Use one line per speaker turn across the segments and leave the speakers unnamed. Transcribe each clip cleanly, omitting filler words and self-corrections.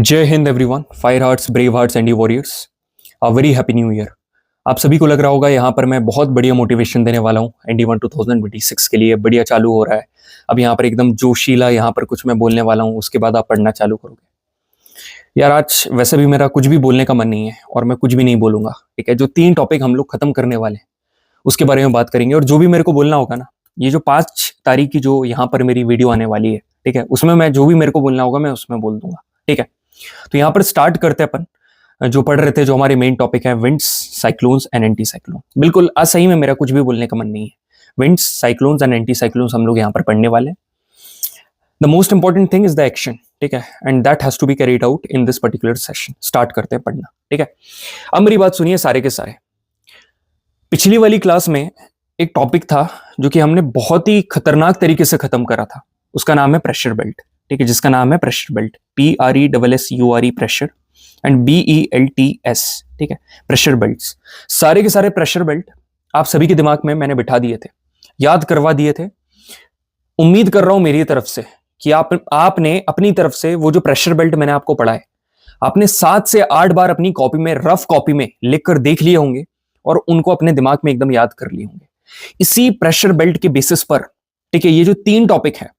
जय Hind everyone, fire hearts, brave hearts and warriors, a very happy new year. आप सभी को लग रहा होगा यहाँ पर मैं बहुत बढ़िया मोटिवेशन देने वाला हूँ। ND1 2026 के लिए बढ़िया चालू हो रहा है। अब यहाँ पर एकदम जोशीला यहाँ पर कुछ मैं बोलने वाला हूँ, उसके बाद आप पढ़ना चालू करोगे। यार आज वैसे भी मेरा कुछ भी बोलने का मन नहीं है और मैं कुछ भी नहीं बोलूंगा, ठीक है। जो 3 टॉपिक हम लोग खत्म करने वाले हैं उसके बारे में बात करेंगे, और जो भी मेरे को बोलना होगा ना, ये जो 5 तारीख की जो यहाँ पर मेरी वीडियो आने वाली है, ठीक है, उसमें मैं जो भी मेरे को बोलना होगा मैं उसमें बोल दूंगा, ठीक है। तो यहाँ पर स्टार्ट करते हैं अपन जो पढ़ रहे थे, जो हमारे मेन टॉपिक है winds, cyclones and anti cyclone. बिल्कुल आज सही में मेरा कुछ भी बोलने का मन नहीं है। Winds, cyclones and anti cyclones हम लोग यहाँ पर पढ़ने वाले हैं। The most important thing is the action, ठीक है, and that has to be carried out in this particular session. Start करते हैं पढ़ना, ठीक है। अब मेरी बात सुनिए सारे के सारे। पिछली वाली क्लास में एक टॉपिक था जो कि हमने बहुत ही खतरनाक तरीके से खत्म करा था, उसका नाम है प्रेशर बेल्ट, ठीक है, जिसका नाम है pressure belt, PRESSURE pressure and BELTS, ठीक है, प्रेशर बेल्ट्स। सारे के सारे प्रेशर बेल्ट आप सभी के दिमाग में मैंने बिठा दिए थे, याद करवा दिए थे। उम्मीद कर रहा हूं मेरी तरफ से कि आपने अपनी तरफ से वो जो प्रेशर बेल्ट मैंने आपको पढ़ाए, आपने 7 से 8 बार अपनी कॉपी में, रफ कॉपी में लिख कर देख लिए होंगे और उनको अपने दिमाग में एकदम याद कर लिए होंगे। इसी प्रेशर बेल्ट के बेसिस पर, ठीक है, ये जो 3 टॉपिक है,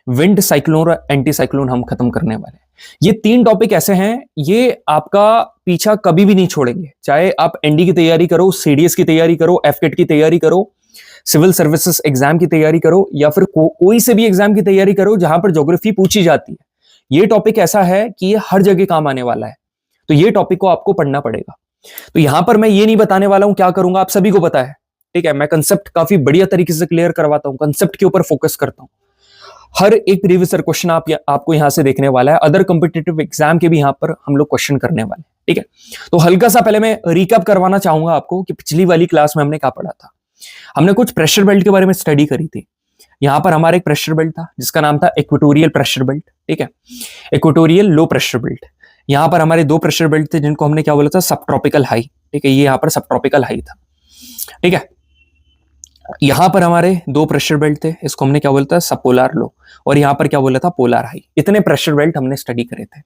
विंड, साइक्लोन और एंटी साइक्लोन, हम खत्म करने वाले हैं। ये 3 टॉपिक ऐसे हैं, ये आपका पीछा कभी भी नहीं छोड़ेंगे। चाहे आप ND की तैयारी करो, CDS की तैयारी करो, FCAT की तैयारी करो, सिविल सर्विसेज एग्जाम की तैयारी करो, या फिर कोई से भी एग्जाम की तैयारी करो जहां पर ज्योग्राफी पूछी जाती है। ये टॉपिक ऐसा है कि ये हर जगह काम आने वाला है, तो ये टॉपिक को आपको पढ़ना पड़ेगा। तो यहां पर मैं ये नहीं बताने वाला हूं क्या करूंगा, आप सभी को पता है, ठीक है। मैं कंसेप्ट काफी बढ़िया तरीके से क्लियर करवाता हूं, कंसेप्ट के ऊपर फोकस करता हूं। हर एक प्रीवियस ईयर क्वेश्चन आपको यहां से देखने वाला है। अदर कॉम्पिटिटिव एग्जाम के भी यहां पर हम लोग क्वेश्चन करने वाले हैं, ठीक है। तो हल्का सा पहले मैं रिकैप करवाना चाहूंगा आपको कि पिछली वाली क्लास में हमने क्या पढ़ा था। हमने कुछ प्रेशर बेल्ट के बारे में स्टडी करी थी। यहां पर हमारा एक प्रेशर बेल्ट था जिसका नाम था इक्वेटोरियल प्रेशर बेल्ट, ठीक है, इक्वेटोरियल लो प्रेशर बेल्ट। यहां पर हमारे 2 प्रेशर बेल्ट थे जिनको हमने क्या बोला था, सब ट्रॉपिकल हाई, ठीक है, ये यहां पर सब ट्रॉपिकल हाई था, ठीक है। यहां पर हमारे 2 प्रेशर बेल्ट थे, इसको हमने क्या बोला था, सब पोलर लो, और यहां पर क्या बोला था, पोलर हाई। इतने प्रेशर बेल्ट हमने स्टडी करे थे।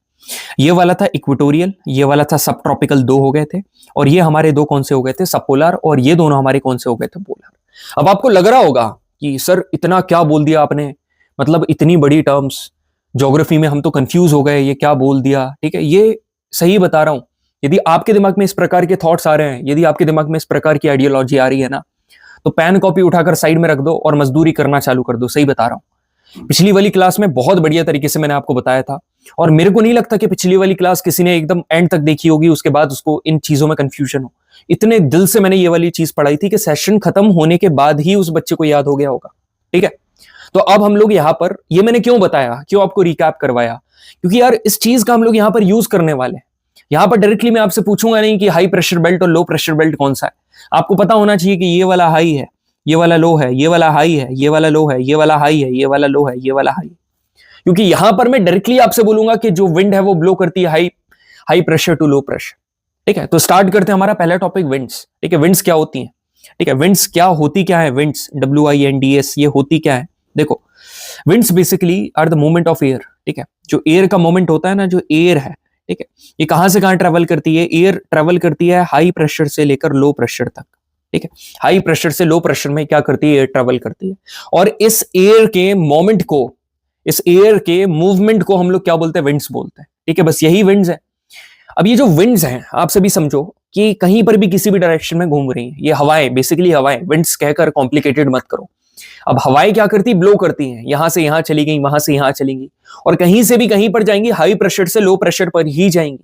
ये वाला था इक्वेटोरियल, ये वाला था सब ट्रॉपिकल, 2 हो गए थे, और ये हमारे 2 कौन से हो गए थे, सब पोलर, और ये दोनों हमारे कौन से हो गए थे, पोलर। अब आपको लग रहा होगा कि सर इतना क्या बोल दिया आपने, मतलब इतनी बड़ी टर्म्स ज्योग्राफी में, हम तो कंफ्यूज हो गए, ये क्या बोल दिया, ठीक है। ये सही बता रहा हूं। यदि आपके दिमाग में इस प्रकार के थॉट्स आ रहे हैं, यदि आपके दिमाग में इस प्रकार की आइडियोलॉजी आ रही है ना, तो पेन कॉपी उठाकर साइड में रख दो और मजदूरी करना चालू कर दो। सही बता रहा हूं। पिछली वाली क्लास में बहुत बढ़िया तरीके से मैंने आपको बताया था, और मेरे को नहीं लगता कि पिछली वाली क्लास किसी ने एकदम एंड तक देखी होगी, उसके बाद उसको इन चीजों में कंफ्यूजन हो। इतने दिल से मैंने ये वाली चीज पढ़ाई थी कि सेशन खत्म होने के बाद ही उस बच्चे को याद हो गया होगा, ठीक है। तो अब हम लोग यहां पर, ये मैंने क्यों बताया, क्यों आपको रिकैप करवाया, क्योंकि यार इस चीज का हम लोग यहां पर यूज करने वाले हैं। यहां पर डायरेक्टली मैं आपसे पूछूंगा नहीं कि हाई प्रेशर बेल्ट और लो प्रेशर बेल्ट कौन सा है। आपको पता होना चाहिए कि ये वाला हाई है, ये वाला लो है, ये वाला हाई है, ये वाला लो है, ये वाला हाई है, ये वाला लो है, ये वाला हाई। क्योंकि यहां पर मैं डायरेक्टली आपसे बोलूंगा कि जो विंड है वो ब्लो करती है high pressure to low pressure, ठीक है। तो स्टार्ट करते हैं हमारा पहला टॉपिक, विंड्स, ठीक है। विंड्स क्या होती हैं, ठीक है, विंड्स क्या होती क्या है, विंड्स WINDS, ये होती क्या है। देखो, winds basically are the movement of air, ठीक है। जो एयर का मूवमेंट होता है ना, जो एयर है, ठीक है, ये कहां से कहां ट्रेवल करती है, एयर ट्रेवल करती है हाई प्रेशर से लेकर लो प्रेशर तक, ठीक है। हाई प्रेशर से लो प्रेशर में क्या करती है, एयर ट्रेवल करती है, और इस एयर के मोमेंट को, इस एयर के मूवमेंट को हम लोग क्या बोलते हैं, विंड्स बोलते हैं, ठीक है। बस यही विंड्स है। अब ये जो विंड्स हैं, आप सभी समझो कि कहीं पर भी किसी भी डायरेक्शन में घूम रही हैं, ये हवाएं, बेसिकली हवाएं, विंड्स कहकर कॉम्प्लिकेटेड मत करो। अब हवाएं क्या करती, ब्लो करती हैं, यहां से यहां चली गई, वहां से यहां चलेंगी, और कहीं से भी कहीं पर जाएंगी, हाई प्रेशर से लो प्रेशर पर ही जाएंगी।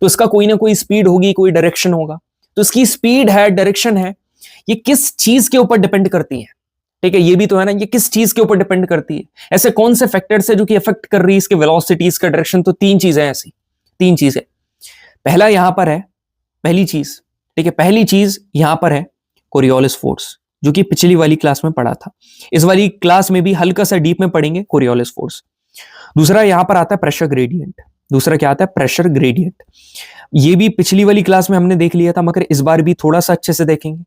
तो इसका कोई ना कोई स्पीड होगी, कोई डायरेक्शन होगा। तो इसकी स्पीड है, डायरेक्शन है, ये किस चीज के ऊपर डिपेंड करती है, ठीक है। ये भी तो है ना, ये किस चीज के ऊपर डिपेंड करती है। ऐसे कौन से फैक्टर्स है जो कि अफेक्ट कर रही है इसके वेलोसिटी, इसका डायरेक्शन। तो 3 चीजें ऐसी, 3 चीजें। पहला यहां पर है, पहली चीज, ठीक है, पहली चीज यहां पर है कोरियोलिस फोर्स, जो कि पिछली वाली क्लास में पढ़ा था। इस वाली क्लास में भी हल्का सा डीप में पढ़ेंगे कोरियोलिस फोर्स। दूसरा यहां पर आता है प्रेशर ग्रेडियंट। दूसरा क्या आता है, प्रेशर ग्रेडियंट। ये भी पिछली वाली क्लास में हमने देख लिया था, मगर इस बार भी थोड़ा सा अच्छे से देखेंगे।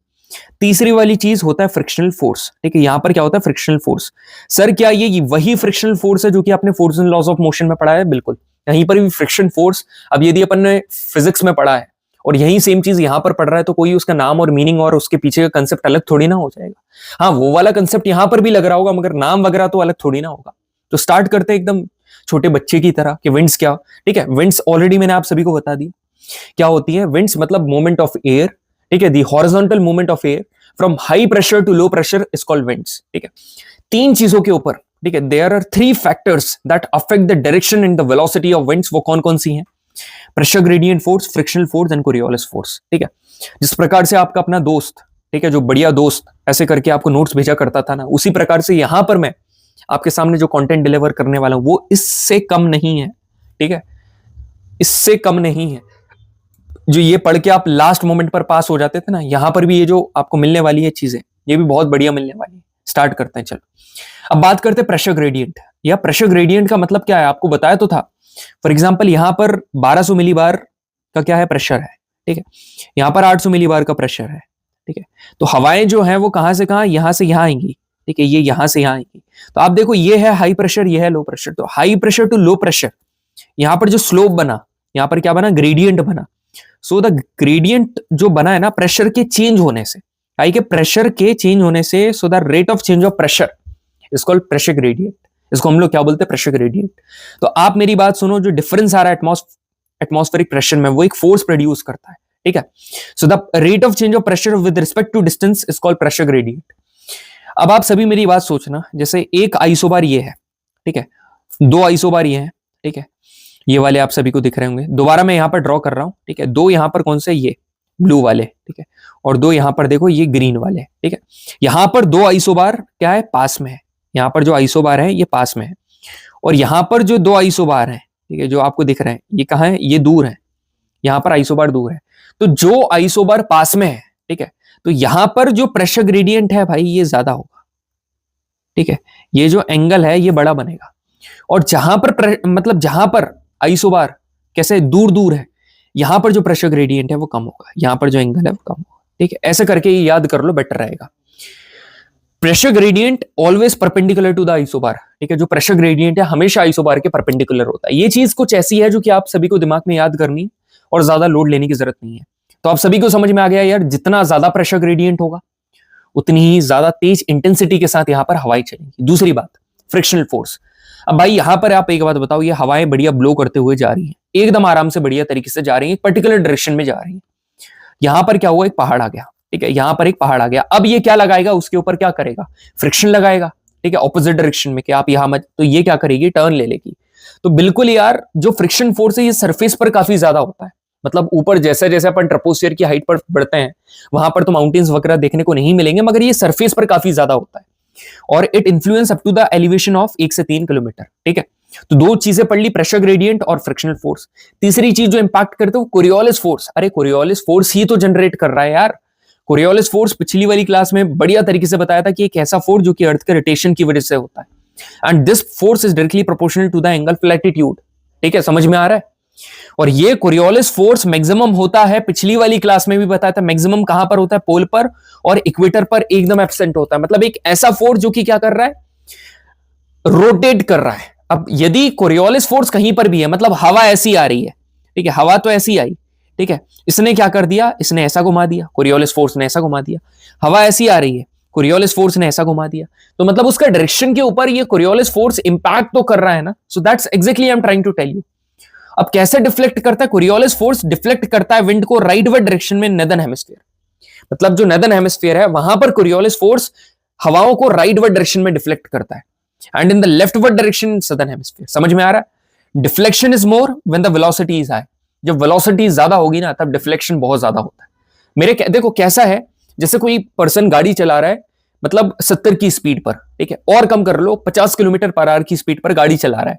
तीसरी वाली चीज होता है फ्रिक्शनल फोर्स, ठीक है। यहां पर क्या होता है, फ्रिक्शनल फोर्स। सर क्या ये वही फ्रिक्शनल फोर्स है जो कि आपने force and laws of motion में पढ़ा है? बिल्कुल, यहीं पर भी फ्रिक्शन फोर्स, अब यदि अपन ने फिजिक्स में पढ़ा है और यही सेम चीज यहां पर पढ़ रहा है तो कोई उसका नाम और मीनिंग और उसके पीछे का कंसेप्ट अलग थोड़ी ना हो जाएगा। हाँ, वो वाला कंसेप्ट यहां पर भी लग रहा होगा मगर नाम वगैरह तो अलग थोड़ी ना होगा। तो स्टार्ट करते हैं एकदम छोटे बच्चे की तरह कि विंड्स क्या, ठीक है। विंड्स ऑलरेडी मैंने आप सभी को बता दिया क्या होती है। विंड्स मतलब मूवमेंट ऑफ एयर, ठीक है। The horizontal movement of air from high pressure to low pressure is called winds, ठीक है। तीन चीजों के ऊपर, ठीक है, there are three factors that affect the direction and the velocity of winds. वो कौन कौन सी हैं? Pressure gradient force, frictional force and Coriolis force, ठीक है। जिस प्रकार से आपका अपना दोस्त, ठीक है, जो बढ़िया दोस्त ऐसे करके आपको नोट्स भेजा करता था ना, उसी प्रकार से यहां पर मैं आपके सामने जो कंटेंट डिलीवर करने वाला हूं वो इससे कम नहीं है, ठीक है, इससे कम नहीं है। जो ये पढ़ के आप लास्ट मोमेंट पर पास हो जाते थे ना, यहां पर भी ये जो आपको मिलने वाली है चीजें, ये भी बहुत बढ़िया मिलने वाली है। स्टार्ट करते हैं, चलो। अब बात करते हैं प्रेशर ग्रेडियंट। या प्रेशर ग्रेडियंट का मतलब क्या है, आपको बताया तो था। फॉर एग्जाम्पल यहां पर 1200 मिलीबार का क्या है, प्रेशर है, ठीक है। यहां पर 800 मिलीबार का प्रेशर है, ठीक है। तो हवाएं जो है वो कहां से कहां, यहां से यहां आएंगी, ठीक है, ये यहां से यहां आएंगी। तो आप देखो ये है हाई प्रेशर, ये है लो प्रेशर। तो high pressure to low pressure, यहां पर जो स्लोप बना, यहां पर क्या बना, ग्रेडियंट बना। सो द ग्रेडियंट जो बना है ना प्रेशर के चेंज होने से, हाई के प्रेशर के चेंज होने से, सो the rate of change of pressure is called pressure gradient. इसको हम लोग क्या बोलते हैं, प्रेशर ग्रेडियंट। तो आप मेरी बात सुनो, जो डिफरेंस आ रहा है एटमॉस्फेरिक प्रेशर में, वो एक फोर्स प्रोड्यूस करता है, ठीक है। So the rate of change of pressure with respect to distance is called pressure gradient. अब आप सभी मेरी बात सोचना, जैसे एक आइसोबार ये है, ठीक है, दो आइसोबार ये है, ठीक है, ये वाले आप सभी को दिख रहे होंगे। दोबारा मैं यहां पर ड्रॉ कर रहा हूं, ठीक है। दो यहां पर कौन से, ये ब्लू वाले, ठीक है, और दो यहां पर देखो ये ग्रीन वाले, ठीक है। यहां पर दो आइसोबार क्या है, पास में है। यहां पर जो आइसोबार है ये पास में है, और यहां पर जो दो आइसोबार है, ठीक है, जो आपको दिख रहे हैं, ये कहां है, ये दूर है। यहां पर आइसोबार दूर है। तो जो आइसोबार पास में है, ठीक है, तो यहां पर जो प्रेशर ग्रेडियंट है भाई ये ज्यादा होगा, ठीक है। ये जो एंगल है ये बड़ा बनेगा। और जहां पर मतलब जहां पर आइसोबार कैसे दूर दूर है, यहां पर जो प्रेशर ग्रेडियंट है वो कम होगा, यहां पर जो एंगल है वो कम होगा, ठीक है। ऐसे करके ये याद कर लो, बेटर रहेगा। Pressure gradient always perpendicular to the isobar, ठीक है। जो प्रेशर ग्रेडियंट है हमेशा आइसोबार के परपेंडिकुलर होता है। ये चीज कुछ ऐसी है जो कि आप सभी को दिमाग में याद करनी और ज्यादा लोड लेने की जरूरत नहीं है। तो आप सभी को समझ में आ गया यार, जितना ज्यादा प्रेशर ग्रेडियंट होगा उतनी ही ज्यादा तेज इंटेंसिटी के साथ यहां पर हवाएं चलेंगी। दूसरी बात, फ्रिक्शनल फोर्स। अब भाई यहां पर आप एक बात बताओ, ये हवाएं बढ़िया ब्लो करते हुए जा रही हैं, एकदम आराम से बढ़िया तरीके से जा रही हैं, एक पर्टिकुलर डायरेक्शन में जा रही हैं। यहां पर क्या हुआ, एक पहाड़ आ गया, ठीक है, यहां पर एक पहाड़ आ गया। अब ये क्या लगाएगा, उसके ऊपर क्या करेगा, फ्रिक्शन लगाएगा, ठीक है, ऑपोजिट डायरेक्शन में, कि आप यहां मत, तो ये क्या करेगी, टर्न ले लेगी। तो बिल्कुल यार, जो फ्रिक्शन फोर्स है ये सरफेस पर काफी ज्यादा होता है। मतलब ऊपर जैसे जैसे अपन ट्रोपोस्फियर की हाइट पर बढ़ते हैं वहां पर तो माउंटेन्स वगैरह देखने को नहीं मिलेंगे, मगर ये सरफेस पर काफी ज्यादा होता है। और it influence up to the elevation of 1 से 3 किलोमीटर, ठीक है। तो दो चीजें पढ़ ली, प्रेशर ग्रेडियंट और फ्रिक्शनल फोर्स। तीसरी चीज जो इंपैक्ट करते हो कोरियोलिस फोर्स। अरे कोरियोलिस फोर्स ही तो जनरेट कर रहा है यार। कोरियोलिस फोर्स पिछली वाली क्लास में बढ़िया तरीके से बताया था कि एक ऐसा फोर्स जो कि अर्थ के रोटेशन की वजह से होता है, and this force is directly proportional to the angle of latitude, ठीक है, समझ में आ रहा है। और ये कोरियोलिस फोर्स मैक्सिमम होता है, पिछली वाली क्लास में भी बताया था, मैक्सिमम कहां पर होता है, पोल पर और इक्वेटर पर एकदम एब्सेंट होता है। मतलब एक ऐसा फोर्स जो कि क्या कर रहा है, रोटेट कर रहा है। अब यदि कोरियोलिस फोर्स कहीं पर भी है, मतलब हवा ऐसी आ रही है, ठीक है, हवा तो ऐसी आई, ठीक है, इसने क्या कर दिया, इसने ऐसा घुमा दिया, कोरियोलिस फोर्स ने ऐसा घुमा दिया। हवा ऐसी आ रही है, कोरियोलिस फोर्स ने ऐसा घुमा दिया, तो मतलब उसका डायरेक्शन के ऊपर ये कोरियोलिस फोर्स इंपैक्ट तो कर रहा है ना। So that's exactly I am trying to tell you. अब कैसे डिफ्लेक्ट करता है, कोरियोलिस फोर्स डिफ्लेक्ट करता है विंड को राइटवर्ड डायरेक्शन में, नॉर्दर्न हेमिस्फीयर। मतलब जो नॉर्दर्न हेमिस्फीयर है वहां पर कोरियोलिस फोर्स हवाओं को राइटवर्ड डायरेक्शन में डिफ्लेक्ट करता है, and in the leftward direction southern hemisphere. समझ में आ रहा है। Deflection is more when the velocity is high. जब वेलोसिटी ज्यादा होगी ना तब डिफ्लेक्शन बहुत ज्यादा होता है। मेरे देखो कैसा है, जैसे कोई पर्सन गाड़ी चला रहा है, मतलब 70 की स्पीड पर, ठीक है, और कम कर लो 50 किलोमीटर पर आवर की स्पीड पर गाड़ी चला रहा है,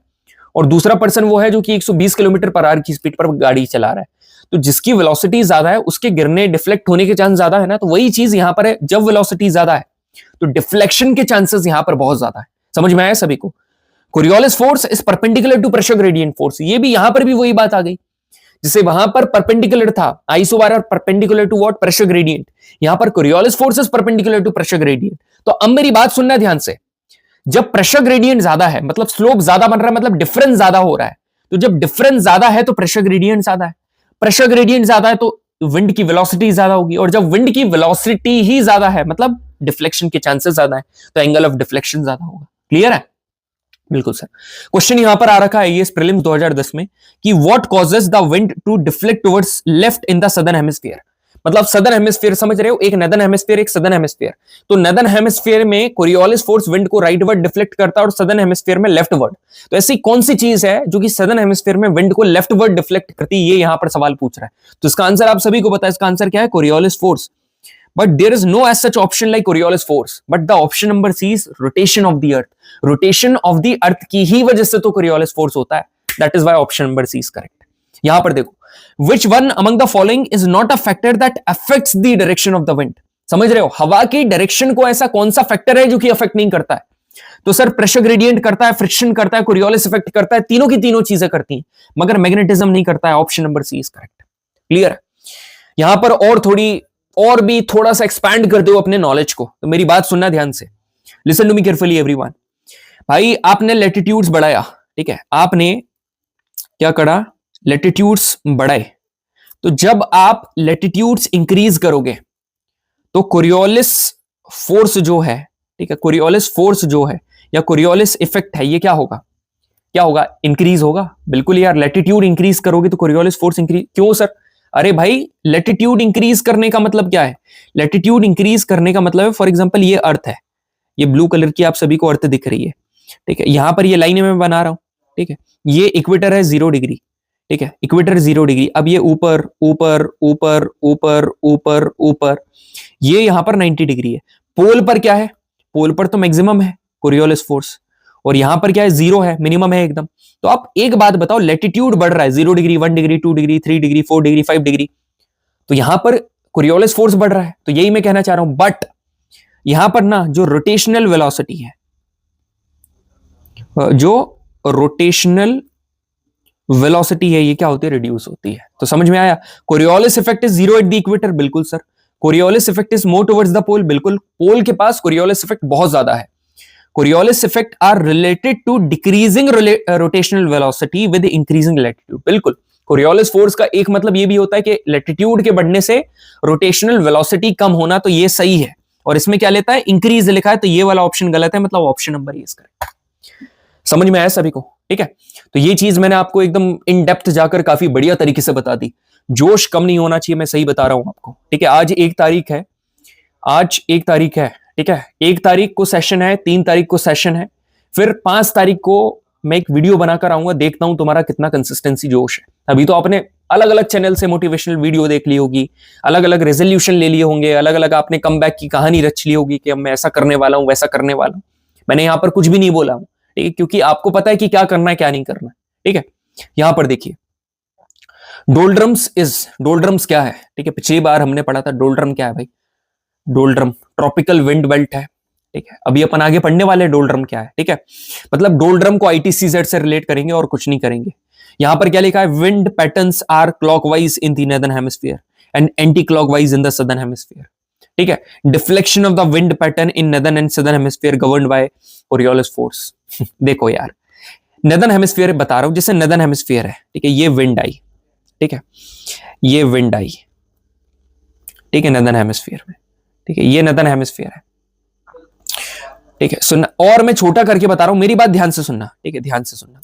और दूसरा पर्सन वो है जो कि 120 किलोमीटर पर आवर की स्पीड पर गाड़ी चला रहा है। तो जिसकी वेलोसिटी ज्यादा है उसके गिरने डिफ्लेक्ट होने के चांस ज्यादा है ना। तो वही चीज यहां पर है, जब वेलोसिटी ज्यादा है तो डिफ्लेक्शन के चांसेस यहां पर बहुत ज्यादा है। समझ में आया सभी को। Coriolis force is perpendicular to pressure gradient force. ये भी यहां पर भी वही बात आ गई, जिसे वहां पर परपेंडिकुलर था आइसोबार और perpendicular to what, pressure gradient. यहां पर Coriolis force is perpendicular to pressure gradient. तो अब मेरी बात सुनना ध्यान से, जब प्रेशर ग्रेडियंट ज्यादा है, मतलब स्लोप ज्यादा बन रहा है, मतलब डिफरेंस ज्यादा हो रहा है, तो जब डिफरेंस ज्यादा है तो प्रेशर ग्रेडियंट ज्यादा है, प्रेशर ग्रेडियंट ज्यादा है तो विंड की वेलोसिटी ज्यादा होगी, और जब विंड की वेलोसिटी ही ज्यादा है मतलब डिफ्लेक्शन के चांसेस ज्यादा है, तो एंगल ऑफ डिफ्लेक्शन ज्यादा होगा। क्लियर है? बिल्कुल सर। क्वेश्चन यहां पर आ रखा है आईएएस प्रीलिम्स 2010 में कि what causes the wind to deflect towards left in the southern hemisphere. मतलब सदर्न हेमिस्फीयर समझ रहे हो, एक नदर्न हेमिस्फीयर एक सदर्न हेमिस्फीयर। तो नदर्न हेमिस्फीयर में कोरियोलिस फोर्स विंड को राइट वर्ड डिफ्लेक्ट करता है और सदर्न हेमिस्फीयर में लेफ्ट वर्ड। तो ऐसी कौन सी चीज है जो कि सदर्न हेमिस्फीयर में विंड को लेफ्ट वर्ड डिफ्लेक्ट करती है, ये यहां पर सवाल पूछ रहा है। तो इसका आंसर आप सभी को पता है, इसका आंसर क्या है? Coriolis force. But there is no as such option like Coriolis force. But the option number C is rotation of the earth. Rotation of the earth की ही वजह से तो Coriolis force होता है. That is why option number C is correct. यहां पर देखो, which one among the following is not a factor that affects the direction of the wind? समझ रहे हो, हवा की डायरेक्शन को ऐसा कौन सा फैक्टर है जो कि अफेक्ट नहीं करता है? तो सर प्रेशर ग्रेडियंट करता है, फ्रिक्शन करता है, कोरियोलिस इफेक्ट करता है, तीनों की तीनों चीजें करती हैं, मगर मैग्नेटिज्म नहीं करता है। Option number C is correct. Clear है? यहां पर और भी थोड़ा सा एक्सपैंड कर दो अपने नॉलेज को, तो मेरी बात सुनना ध्यान से, listen to me carefully everyone. भाई आपने लैटिट्यूड्स बढ़ाया, ठीक है, आपने क्या करा? लैटिट्यूड्स बढ़ाए। तो जब आप लैटिट्यूड्स इंक्रीज करोगे तो कोरियोलिस फोर्स जो है, ठीक है, कोरियोलिस फोर्स जो है या कोरियोलिस इफेक्ट है, ये क्या होगा? क्या होगा? इंक्रीज होगा। बिल्कुल यार, लैटिट्यूड इंक्रीज करोगे तो कोरियोलिस फोर्स इंक्रीज। क्यों सर? अरे भाई लैटिट्यूड इंक्रीज करने का मतलब क्या है? लैटिट्यूड इंक्रीज करने का मतलब है, फॉर एग्जांपल ये अर्थ है, ये ब्लू कलर की आप सभी को अर्थ दिख रही है, ठीक है, यहां पर ये लाइन मैं बना रहा हूं, ठीक है, ये इक्वेटर है 0 डिग्री, ठीक है, इक्वेटर 0 डिग्री। अब ये ऊपर ऊपर ऊपर ऊपर ऊपर ऊपर, ये यहां पर 90 डिग्री है। पोल पर क्या है? पोल पर तो मैक्सिमम है कोरियोलिस फोर्स, और यहां पर क्या है? 0 है, मिनिमम है एकदम। तो आप एक बात बताओ, लैटिट्यूड बढ़ रहा है 0 degree, 1 degree, 2 degree, 3 degree, 4 degree, 5 degree, तो यहां पर कोरियोलिस फोर्स बढ़ रहा है। तो यही मैं कहना चाह रहा हूं, बट यहां पर ना जो रोटेशनल वेलोसिटी है, जो रोटेशनल वेलोसिटी है, ये क्या होती है? रिड्यूस होती है। तो समझ में आया? Coriolis effect is 0 at the equator, बिल्कुल sir. Coriolis effect is more towards the pole, बिल्कुल, पोल के पास कोरियोलिस इफेक्ट बहुत ज्यादा है। Coriolis effect are related to decreasing rotational velocity with increasing latitude, बिल्कुल। कोरियोलिस फोर्स का एक मतलब ये भी होता है कि लैटिट्यूड के बढ़ने से रोटेशनल वेलोसिटी कम होना, तो ये सही है। और इसमें क्या लेता है? इंक्रीज लिखा है, तो ये वाला ऑप्शन गलत है, मतलब ऑप्शन नंबर इज करेक्ट। समझ में आया सभी को? ठीक है, तो ये चीज मैंने आपको एकदम इन डेप्थ जाकर काफी बढ़िया तरीके से बता दी। जोश कम नहीं होना चाहिए, मैं सही बता रहा हूं आपको, ठीक है। आज 1 तारीख है, आज 1 तारीख है, ठीक है, 1 तारीख को सेशन है, 3 तारीख को सेशन है, फिर 5 तारीख को मैं एक वीडियो बनाकर आऊंगा, देखता हूं तुम्हारा कितना कंसिस्टेंसी जोश है। अभी तो आपने अलग अलग चैनल से मोटिवेशनल वीडियो देख ली होगी, अलग अलग रेजोल्यूशन ले लिए होंगे, अलग अलग आपने कमबैक की कहानी रच ली होगी कि अब मैं ऐसा करने वाला हूं, वैसा करने वाला हूं। मैंने यहां पर कुछ भी नहीं बोला हूं, ठीक है, क्योंकि आपको पता है कि क्या करना है क्या नहीं करना है, ठीक है। यहां पर देखिए, डोल्ड्रम्स क्या है, ठीक है, पिछली बार हमने पढ़ा था डोल्ड्रम क्या है भाई। डोल्ड्रम ट्रॉपिकल विंड बेल्ट है, ठीक है। अभी अपन आगे पढ़ने वाले डोल्ड्रम क्या है, ठीक है। मतलब डोल्ड्रम को ITCZ से रिलेट करेंगे और कुछ नहीं करेंगे। यहां पर क्या लिखा है? Wind patterns are clockwise in the northern hemisphere and anti clockwise in the southern hemisphere, ठीक है। Deflection of the wind pattern in northern and southern hemisphere governed by Coriolis force. देखो यार, नॉर्दर्न हेमिस्फीयर बता रहा हूं, जैसे northern hemisphere है, ठीक है, ये विंड आई, ठीक है, ये विंड आई, ठीक है, नॉर्दर्न हेमिस्फीयर में, ठीक है, ये नॉर्दर्न हेमिस्फीयर है, ठीक है। सुनना, और मैं छोटा करके बता रहा हूं, मेरी बात ध्यान से सुनना, ठीक है, ध्यान से सुनना।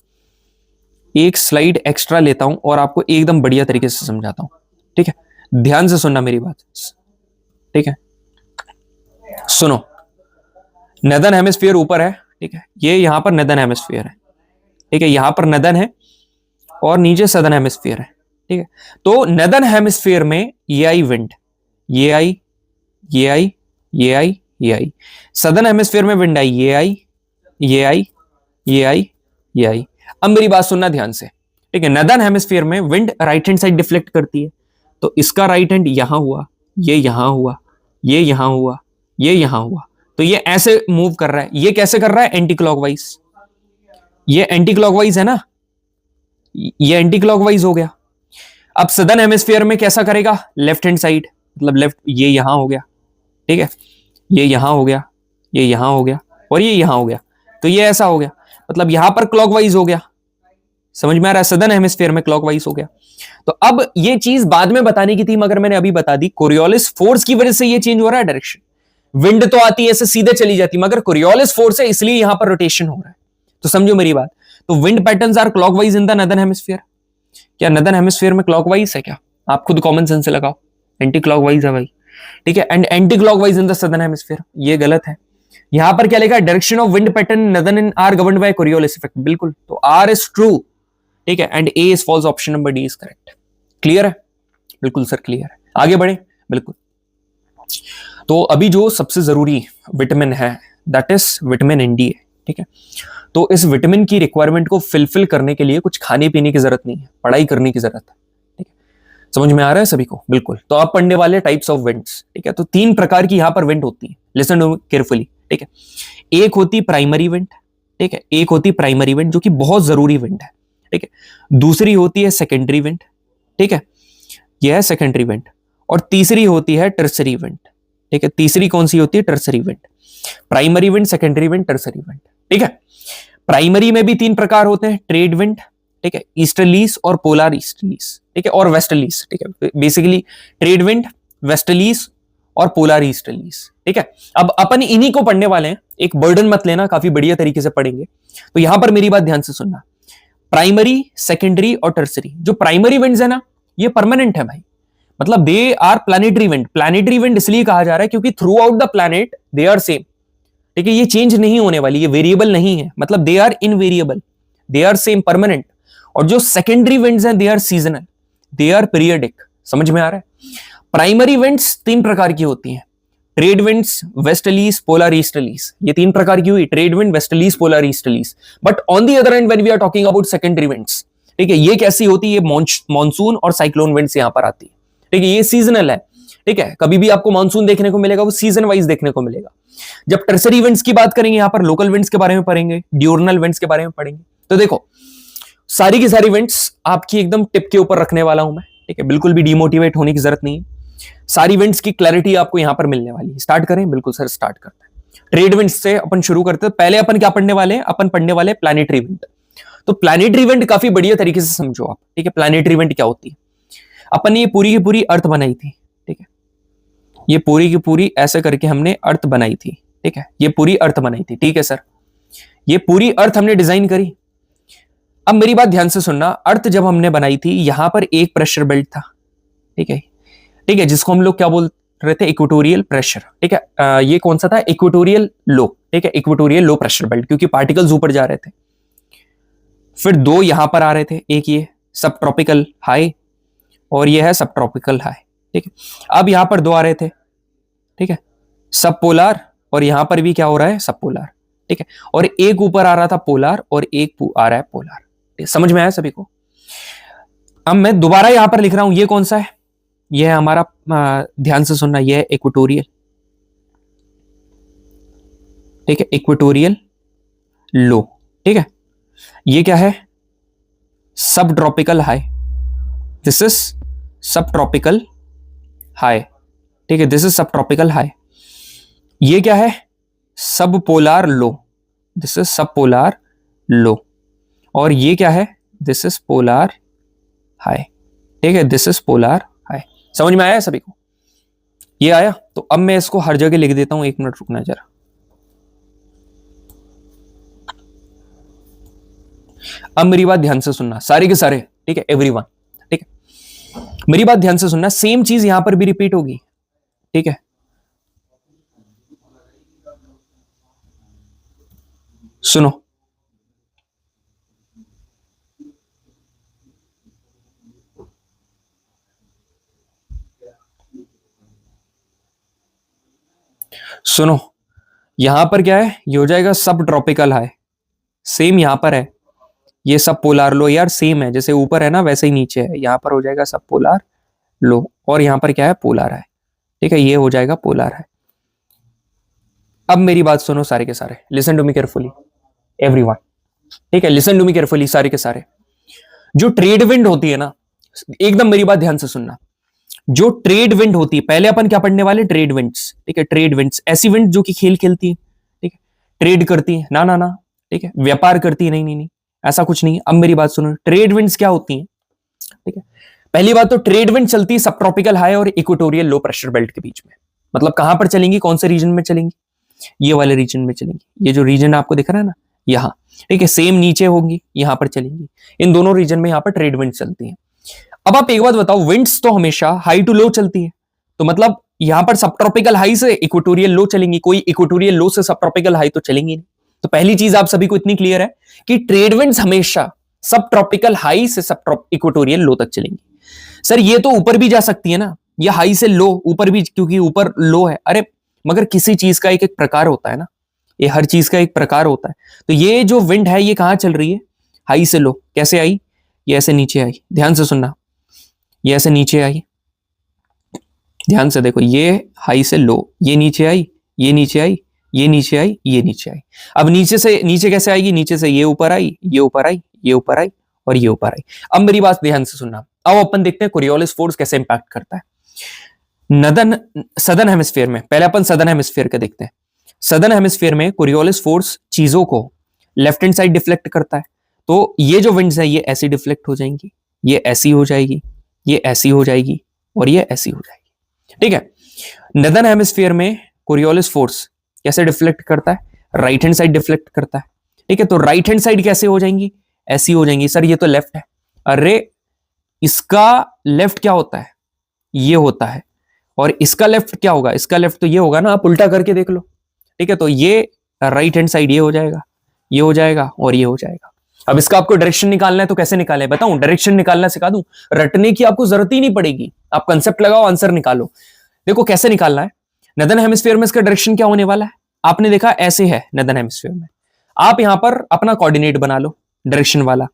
एक स्लाइड एक्स्ट्रा लेता हूं और आपको एकदम बढ़िया तरीके से समझाता हूं, ठीक है, ध्यान से सुनना मेरी बात, ठीक है। सुनो, नॉर्दर्न हेमिस्फीयर ऊपर है, ठीक है, ये यहां पर नॉर्दर्न हेमिस्फीयर है, ठीक है, यहां पर नॉर्दर्न है और नीचे सदर्न हेमिस्फीयर है, ठीक है। तो नॉर्दर्न हेमिस्फीयर में ये आई विंड, ये आई, ये आई, ये आई, ये आई। सदर्न हेमिस्फीयर में विंड आई, ये आई, ये आई, ये आई, ये आई। अब मेरी बात सुनना ध्यान से, ठीक है। नॉर्दर्न हेमिस्फीयर में wind right hand side deflect करती है, तो इसका राइट हैंड यहां हुआ, ये यहां हुआ, ये यहां हुआ, ये यहां हुआ, तो ये ऐसे मूव कर रहा है। ये कैसे कर रहा है? Anti clockwise. ये एंटी क्लॉकवाइज है ना, ये एंटी क्लॉकवाइज हो गया। अब सदर्न हेमिस्फीयर में कैसा करेगा? लेफ्ट हैंड साइड, मतलब लेफ्ट, ये यहां हो गया, ठीक है, ये यहां हो गया, ये यहां हो गया और ये यहां हो गया, तो ये ऐसा हो गया, मतलब यहां पर क्लॉकवाइज हो गया, समझ में आ रहा है? सदर्न हेमिस्फीयर में क्लॉकवाइज हो गया। तो अब ये चीज बाद में बताने की थी, मगर मैंने अभी बता दी। कोरियोलिस फोर्स की वजह से ये चेंज हो रहा है डायरेक्शन। विंड तो आती है ऐसे सीधे चली जाती, मगर कोरियोलिस फोर्स है इसलिए यहां पर रोटेशन हो रहा है। तो समझो मेरी बात। तो wind patterns are clockwise in the northern hemisphere. क्या नदर्न हेमिस्फीयर में क्लॉकवाइज है क्या? आप खुद कॉमन सेंस से लगाओ, एंटी क्लॉकवाइज है भाई, ठीक है। And anti clockwise in the southern hemisphere, ये गलत है। यहां पर क्या लिखा है? Direction of wind pattern northern are governed by Coriolis effect, बिल्कुल। तो आर इज ट्रू, ठीक है, एंड A is false, option number D is correct. Clear है? बिल्कुल सर क्लियर है। आगे बढ़े, बिल्कुल। तो अभी जो सबसे जरूरी विटामिन है that is vitamin N D है, ठीक है। तो इस विटामिन की रिक्वायरमेंट को फिलफिल करने के लिए कुछ खाने पीने की जरूरत नहीं है, पढ़ाई करने की जरूरत है, ठीक है। समझ में आ रहा है सभी को? बिल्कुल। तो आप पढ़ने वाले टाइप्स ऑफ विंड्स, ठीक है। तो 3 प्रकार की यहां पर विंड होती है, लिसन टू केयरफुली, ठीक है। एक होती प्राइमरी विंड, ठीक है, एक होती प्राइमरी विंड जो कि बहुत जरूरी विंड है, ठीक है। दूसरी होती है सेकेंडरी विंड, ठीक है, यह है सेकेंडरी विंड। और तीसरी होती है टर्सरी विंड, ठीक है। तीसरी कौन सी होती है? Tertiary wind. Primary wind, secondary wind, tertiary wind, ठीक है। प्राइमरी में भी 3 प्रकार होते हैं, ट्रेड विंड, ठीक है, ईस्टर्लीज और पोलर ईस्टर्लीज, ठीक है, और वेस्टर्लीज, ठीक है। बेसिकली ट्रेड विंड, वेस्टर्लीज और पोलर ईस्टर्लीज, ठीक है। अब अपन इन्हीं को पढ़ने वाले हैं, एक बर्डन मत लेना, काफी बढ़िया तरीके से पढ़ेंगे। तो यहां पर मेरी बात ध्यान से सुनना। प्राइमरी, सेकेंडरी और टर्सरी, जो प्राइमरी विंड्स है ना, ये परमानेंट है भाई, मतलब they are planetary wind. Planetary wind इसलिए कहा जा रहा है क्योंकि throughout the planet they are same, ठीक है। ये चेंज नहीं होने वाली, ये वेरिएबल नहीं है, मतलब they are invariable, they are same, permanent. और जो सेकेंडरी विंड्स हैं they are seasonal, they are periodic. समझ में आ रहा है? प्राइमरी विंड्स 3 प्रकार की होती हैं, trade winds, westerlies, polar easterlies. ये 3 प्रकार की हुई, trade wind, westerlies, polar easterlies. But on the other end when we are talking about secondary winds, ठीक है, ये कैसी होती है? ये मॉनसून और साइक्लोन विंड्स यहां पर आती है, ठीक है। ये सीजनल है, ठीक है। कभी भी आपको मानसून देखने को मिलेगा, वो सीजन वाइज देखने को मिलेगा। जब टर्सरी विंड्स की बात करेंगे, यहां पर लोकल विंड्स के बारे में पढ़ेंगे, ड्यूरनल विंड्स के बारे में पढ़ेंगे। तो देखो, सारी की सारी विंड्स आपकी एकदम टिप के ऊपर रखने वाला हूं मैं, ठीक है। बिल्कुल भी डिमोटिवेट होने की जरूरत नहीं है, सारी विंड्स की क्लैरिटी आपको यहां पर मिलने वाली है। स्टार्ट करें? बिल्कुल सर, स्टार्ट करते हैं। ट्रेड विंड्स से अपन शुरू करते हैं। पहले अपन क्या पढ़ने वाले हैं? अपन पढ़ने वाले प्लैनेटरी विंड। तो प्लैनेटरी विंड काफी बढ़िया तरीके से समझो आप, ठीक है। प्लैनेटरी विंड क्या होती है? अपन ने ये पूरी की पूरी अर्थ बनाई थी, ठीक है। ये पूरी की पूरी ऐसे करके हमने अर्थ बनाई थी, ठीक है। ये पूरी अर्थ बनाई थी, ठीक है सर। ये पूरी अर्थ हमने डिजाइन करी। अब मेरी बात ध्यान से सुनना। अर्थ जब हमने बनाई थी, यहां पर एक प्रेशर बेल्ट था, ठीक है, ठीक है, जिसको हम लोग क्या बोल रहे थे? इक्वेटोरियल प्रेशर, ठीक है। ये कौन सा था? इक्वेटोरियल लो, ठीक है, इक्वेटोरियल लो प्रेशर बेल्ट, क्योंकि पार्टिकल्स ऊपर जा रहे थे। फिर 2 यहां पर आ रहे थे, एक ये सब ट्रॉपिकल हाई और ये है सब ट्रॉपिकल हाई, ठीक है। अब यहां पर 2 आ रहे थे, ठीक है, सब पोलर, और यहां पर भी क्या हो रहा है? सब पोलर, ठीक है। और एक ऊपर आ रहा था पोलर और एक आ रहा है पोलर। समझ में आया सभी को? अब मैं दोबारा यहां पर लिख रहा हूं, ये कौन सा है? ये है हमारा, ध्यान से सुनना, ये है इक्वेटोरियल, ठीक है, इक्वेटोरियल लो, ठीक है। ये क्या है? सब ट्रॉपिकल हाई, दिस इज सब ट्रॉपिकल हाई, ठीक है, दिस इज सब ट्रॉपिकल हाई। ये क्या है? सब पोलर लो, दिस इज सब पोलर लो। और ये क्या है? दिस इज पोलर हाई, ठीक है, दिस इज पोलर हाई। समझ में आया सभी को? ये आया? तो अब मैं इसको हर जगह लिख देता हूं, 1 मिनट रुकना जरा। अब मेरी बात ध्यान से सुनना, सारे के सारे, ठीक है, एवरीवन, ठीक है, मेरी बात ध्यान से सुनना। सेम चीज यहां पर भी रिपीट होगी, ठीक है। सुनो, सुनो, यहां पर क्या है? ये हो जाएगा सब ट्रॉपिकल हाई, सेम यहां पर है। ये सब पोलर लो यार, सेम है, जैसे ऊपर है ना वैसे ही नीचे है। यहां पर हो जाएगा सब पोलर लो, और यहां पर क्या है? पोलर है, ठीक है, ये हो जाएगा पोलर है। अब मेरी बात सुनो सारे के सारे, listen to me carefully everyone, ठीक है, लिसन टू मी केयरफुली सारे के सारे। जो ट्रेड विंड होती है ना, एकदम मेरी बात ध्यान से सुनना। जो ट्रेड विंड होती है, पहले अपन क्या पढ़ने वाले? ट्रेड विंड्स, ठीक है। ट्रेड विंड्स ऐसी विंड जो कि खेल खेलती है, ठीक है, ट्रेड करती है, ना ना ना, ठीक है, व्यापार करती है, नहीं नहीं नहीं, ऐसा कुछ नहीं है। अब मेरी बात सुनो, ट्रेड विंड्स क्या होती हैं, ठीक है। पहली बात तो ट्रेड विंड चलती है सब ट्रॉपिकल हाई और इक्वेटोरियल लो प्रेशर बेल्ट के बीच में। मतलब कहां पर चलेंगी, कौन से रीजन में चलेंगी, ये वाले रीजन में चलेंगी। ये जो रीजन आपको दिख रहा है ना यहाँ, ठीक है, सेम नीचे होंगी, यहां पर चलेंगी। इन दोनों रीजन में यहां पर ट्रेड विंड चलती है। अब आप एक बात बताओ, विंड्स तो हमेशा हाई टू लो चलती है, तो मतलब यहां पर सब ट्रॉपिकल हाई से इक्वेटोरियल लो चलेंगी, कोई इक्वेटोरियल लो से सब ट्रॉपिकल हाई तो चलेंगी नहीं। तो पहली चीज आप सभी को इतनी क्लियर है कि ट्रेड विंड्स हमेशा सब ट्रॉपिकल हाई से सब इक्वेटोरियल लो तक चलेंगी। सर ये तो ऊपर भी जा सकती है ना, ये हाई से लो ऊपर भी, क्योंकि ऊपर लो है। अरे मगर किसी चीज का एक एक प्रकार होता है ना, ये हर चीज का एक प्रकार होता है। तो ये जो विंड है ये कहां चल रही है, हाई से लो। कैसे आई, ये ऐसे नीचे आई, ध्यान से सुनना, ये ऐसे नीचे आई, ध्यान से देखो, ये हाई से लो, ये नीचे आई, ये नीचे आई, ये नीचे आई, ये नीचे आई। अब नीचे से नीचे कैसे आएगी, नीचे से ये ऊपर आई, ये ऊपर आई, ये ऊपर आई और ये ऊपर आई। अब मेरी बात ध्यान से सुनना, अब अपन देखते हैं कोरियोलिस फोर्स कैसे इंपैक्ट करता है सदर्न हेमिस्फीयर में। पहले अपन सदर्न हेमिस्फीयर का देखते हैं। सदर्न हेमिस्फीयर में कोरियोलिस फोर्स चीजों को लेफ्ट हैंड साइड डिफ्लेक्ट करता है। तो ये जो विंड्स है ये ऐसी डिफ्लेक्ट हो जाएंगी, ये ऐसी हो जाएगी, ये ऐसी हो जाएगी और ये ऐसी हो जाएगी, ठीक है। नदर्न हेमिस्फीयर में कोरियोलिस फोर्स कैसे डिफ्लेक्ट करता है, राइट हैंड साइड डिफ्लेक्ट करता है, ठीक है। तो राइट हैंड साइड कैसे हो जाएंगी, ऐसी हो जाएंगी। सर ये तो लेफ्ट है, अरे इसका लेफ्ट क्या होता है, ये होता है, और इसका लेफ्ट क्या होगा, इसका लेफ्ट तो ये होगा ना, आप उल्टा करके देख लो, ठीक है। तो ये राइट हैंड साइड ये हो जाएगा, ये हो जाएगा और ये हो जाएगा। अब इसका आपको डायरेक्शन निकालना है तो कैसे निकाले बताऊं, डायरेक्शन निकालना सिखा दूं, रटने की आपको जरूरत ही नहीं पड़ेगी, आप कंसेप्ट लगाओ आंसर निकालो। देखो कैसे निकालना है। नदर्न हेमिस्फीयर में इसका डायरेक्शन क्या होने वाला है, आपने देखा ऐसे है नदर्न हेमिस्फीयर में, आप यहां पर अपना कोऑर्डिनेट बना लो डायरेक्शन वाला,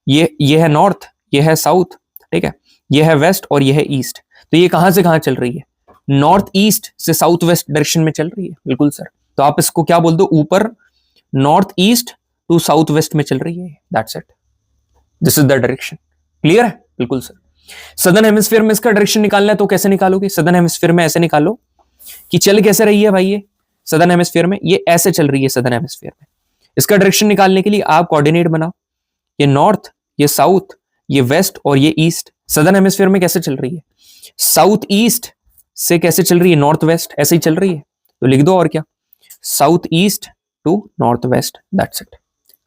ये है नॉर्थ, ये है साउथ, ठीक है, ये है वेस्ट और ये है ईस्ट। तो ये कहां से कहां चल रही है, नॉर्थ ईस्ट से साउथ वेस्ट डायरेक्शन में चल रही है, बिल्कुल सर। तो आप इसको क्या बोल दो, ऊपर north east to south west में चल रही है, that's it, this is the direction. Clear है, बिल्कुल सर। सदर्न हेमिस्फीयर में इसका डायरेक्शन निकालना है तो कैसे निकालोगे, सदर्न हेमिस्फीयर में ऐसे निकालो कि चल कैसे रही है भाई, ये सदर्न हेमिस्फीयर में ये ऐसे चल रही है सदर्न हेमिस्फीयर में। इसका डायरेक्शन निकालने के लिए आप कोऑर्डिनेट बनाओ, ये नॉर्थ, ये साउथ, ये वेस्ट और ये ईस्ट। सदर्न हेमिस्फीयर में कैसे चल रही है, साउथ ईस्ट से कैसे चल रही है, नॉर्थ वेस्ट, ऐसे ही चल रही है। तो लिख दो और क्या, south east to north west, that's it.